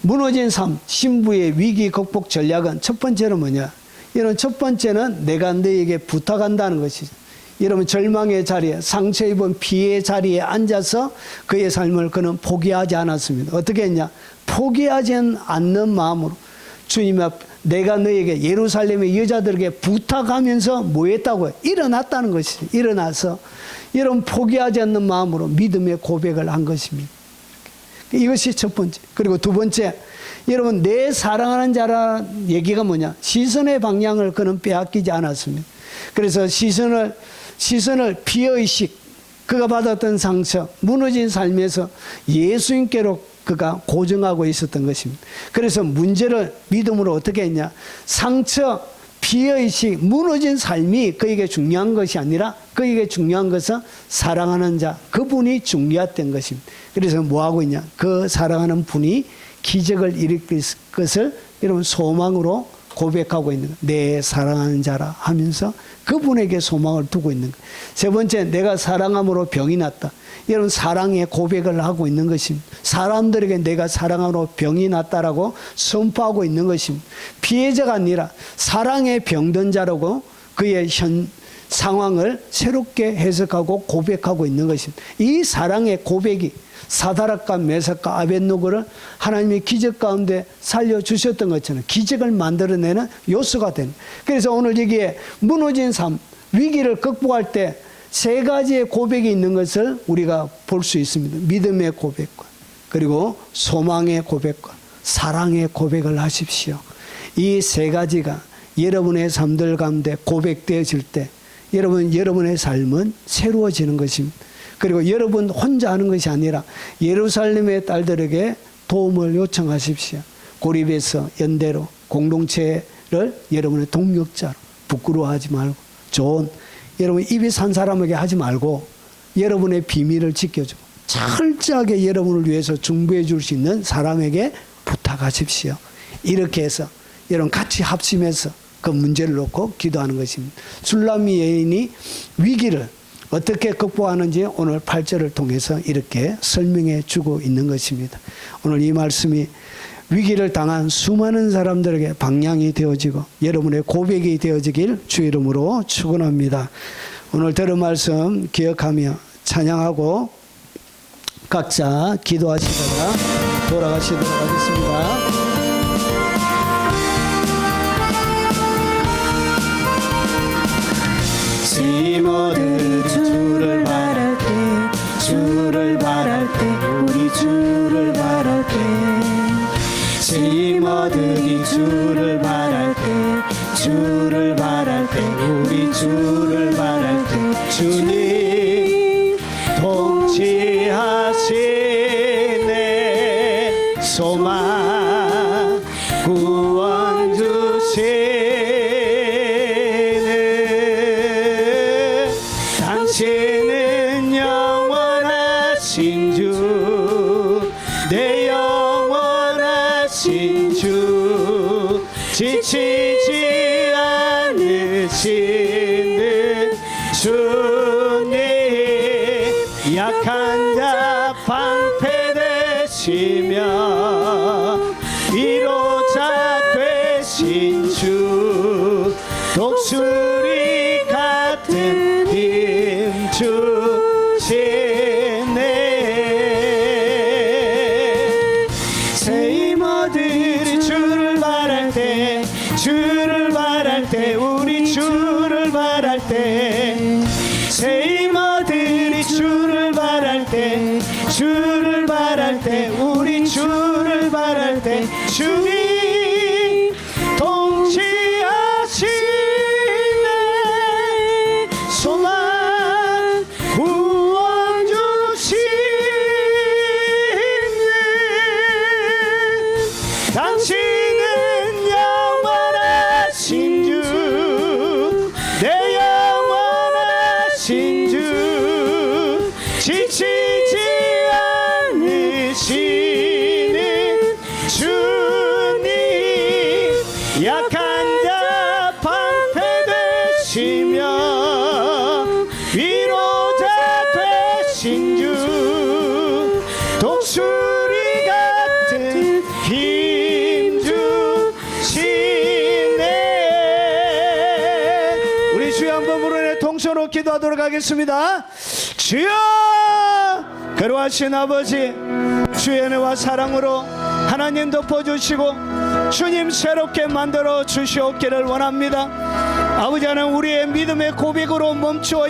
무너진 삶, 신부의 위기 극복 전략은 첫 번째는 뭐냐? 여러분 첫 번째는 내가 너에게 부탁한다는 것이죠. 여러분 절망의 자리에, 상처 입은 피해의 자리에 앉아서 그의 삶을 그는 포기하지 않았습니다. 어떻게 했냐? 포기하지 않는 마음으로 주님 앞, 내가 너에게 예루살렘의 여자들에게 부탁하면서 뭐 했다고요? 일어났다는 것이죠. 일어나서 여러분 포기하지 않는 마음으로 믿음의 고백을 한 것입니다. 이것이 첫 번째. 그리고 두 번째, 여러분 내 사랑하는 자라는 얘기가 뭐냐? 시선의 방향을 그는 빼앗기지 않았습니다. 그래서 시선을 피의식, 그가 받았던 상처, 무너진 삶에서 예수님께로 그가 고정하고 있었던 것입니다. 그래서 문제를 믿음으로 어떻게 했냐? 상처, 피의식, 무너진 삶이 그에게 중요한 것이 아니라 그에게 중요한 것은 사랑하는 자, 그분이 중요했던 것입니다. 그래서 뭐하고 있냐? 그 사랑하는 분이 기적을 일으킬 것을 여러분 소망으로 고백하고 있는 거예요. 내 사랑하는 자라 하면서 그분에게 소망을 두고 있는 거예요. 세 번째, 내가 사랑함으로 병이 났다. 여러분, 사랑의 고백을 하고 있는 것입니다. 사람들에게 내가 사랑함으로 병이 났다라고 선포하고 있는 것입니다. 피해자가 아니라 사랑에 병든 자라고 그의 현 상황을 새롭게 해석하고 고백하고 있는 것입니다. 이 사랑의 고백이 사다락과 메삭과 아벳노고를 하나님의 기적 가운데 살려주셨던 것처럼 기적을 만들어내는 요소가 되는. 그래서 오늘 여기에 무너진 삶, 위기를 극복할 때 세 가지의 고백이 있는 것을 우리가 볼 수 있습니다. 믿음의 고백과 그리고 소망의 고백과 사랑의 고백을 하십시오. 이 세 가지가 여러분의 삶들 가운데 고백되어질 때 여러분의 삶은 새로워지는 것입니다. 그리고 여러분 혼자 하는 것이 아니라 예루살렘의 딸들에게 도움을 요청하십시오. 고립에서 연대로 공동체를 여러분의 동력자로 부끄러워하지 말고 좋은 여러분 입이 산 사람에게 하지 말고 여러분의 비밀을 지켜주고 철저하게 여러분을 위해서 중보해 줄 수 있는 사람에게 부탁하십시오. 이렇게 해서 여러분 같이 합심해서 그 문제를 놓고 기도하는 것입니다. 술람미 여인이 위기를 어떻게 극복하는지 오늘 8절을 통해서 이렇게 설명해 주고 있는 것입니다. 오늘 이 말씀이 위기를 당한 수많은 사람들에게 방향이 되어지고 여러분의 고백이 되어지길 주 이름으로 축원합니다. 오늘 들은 말씀 기억하며 찬양하고 각자 기도하시다가 돌아가시도록 하겠습니다. 모두 주를 바랄 때 주를 바랄 때 우리 주를 바랄 때 세imo들이 주를 바랄 때 주를 바랄 때 우리 주를 바랄 때 주님 통치하시네 소망 구원 주시네 당신은 영원하신 주 내 영원하신 주 지치지 않으시는 주님 약한 자 방패되시며 위로자 되신 주 독수리 같은 힘 주시네 세이머들이 주를 바랄 때 주를 바랄 때 우리 주를 바랄 때 세이머들이 주를 바랄 때 주를 바랄 때 우리 주를 바랄 때 주님 통치하시네 소망 구원 주시네 당신은 영원하신 주 내 영원하신 주 지치지 않으시는 주님 약한 자 방패 되시며 위로자 되신 주 독수리 같은 힘 주시네 우리 주여 한번 부르네 통성으로 기도하도록 하겠습니다. 주여 거룩하신 아버지 주의 은혜와 사랑으로 하나님 덮어주시고 주님 새롭게 만들어 주시옵기를 원합니다. 아버지 하나님 우리의 믿음의 고백으로 멈추어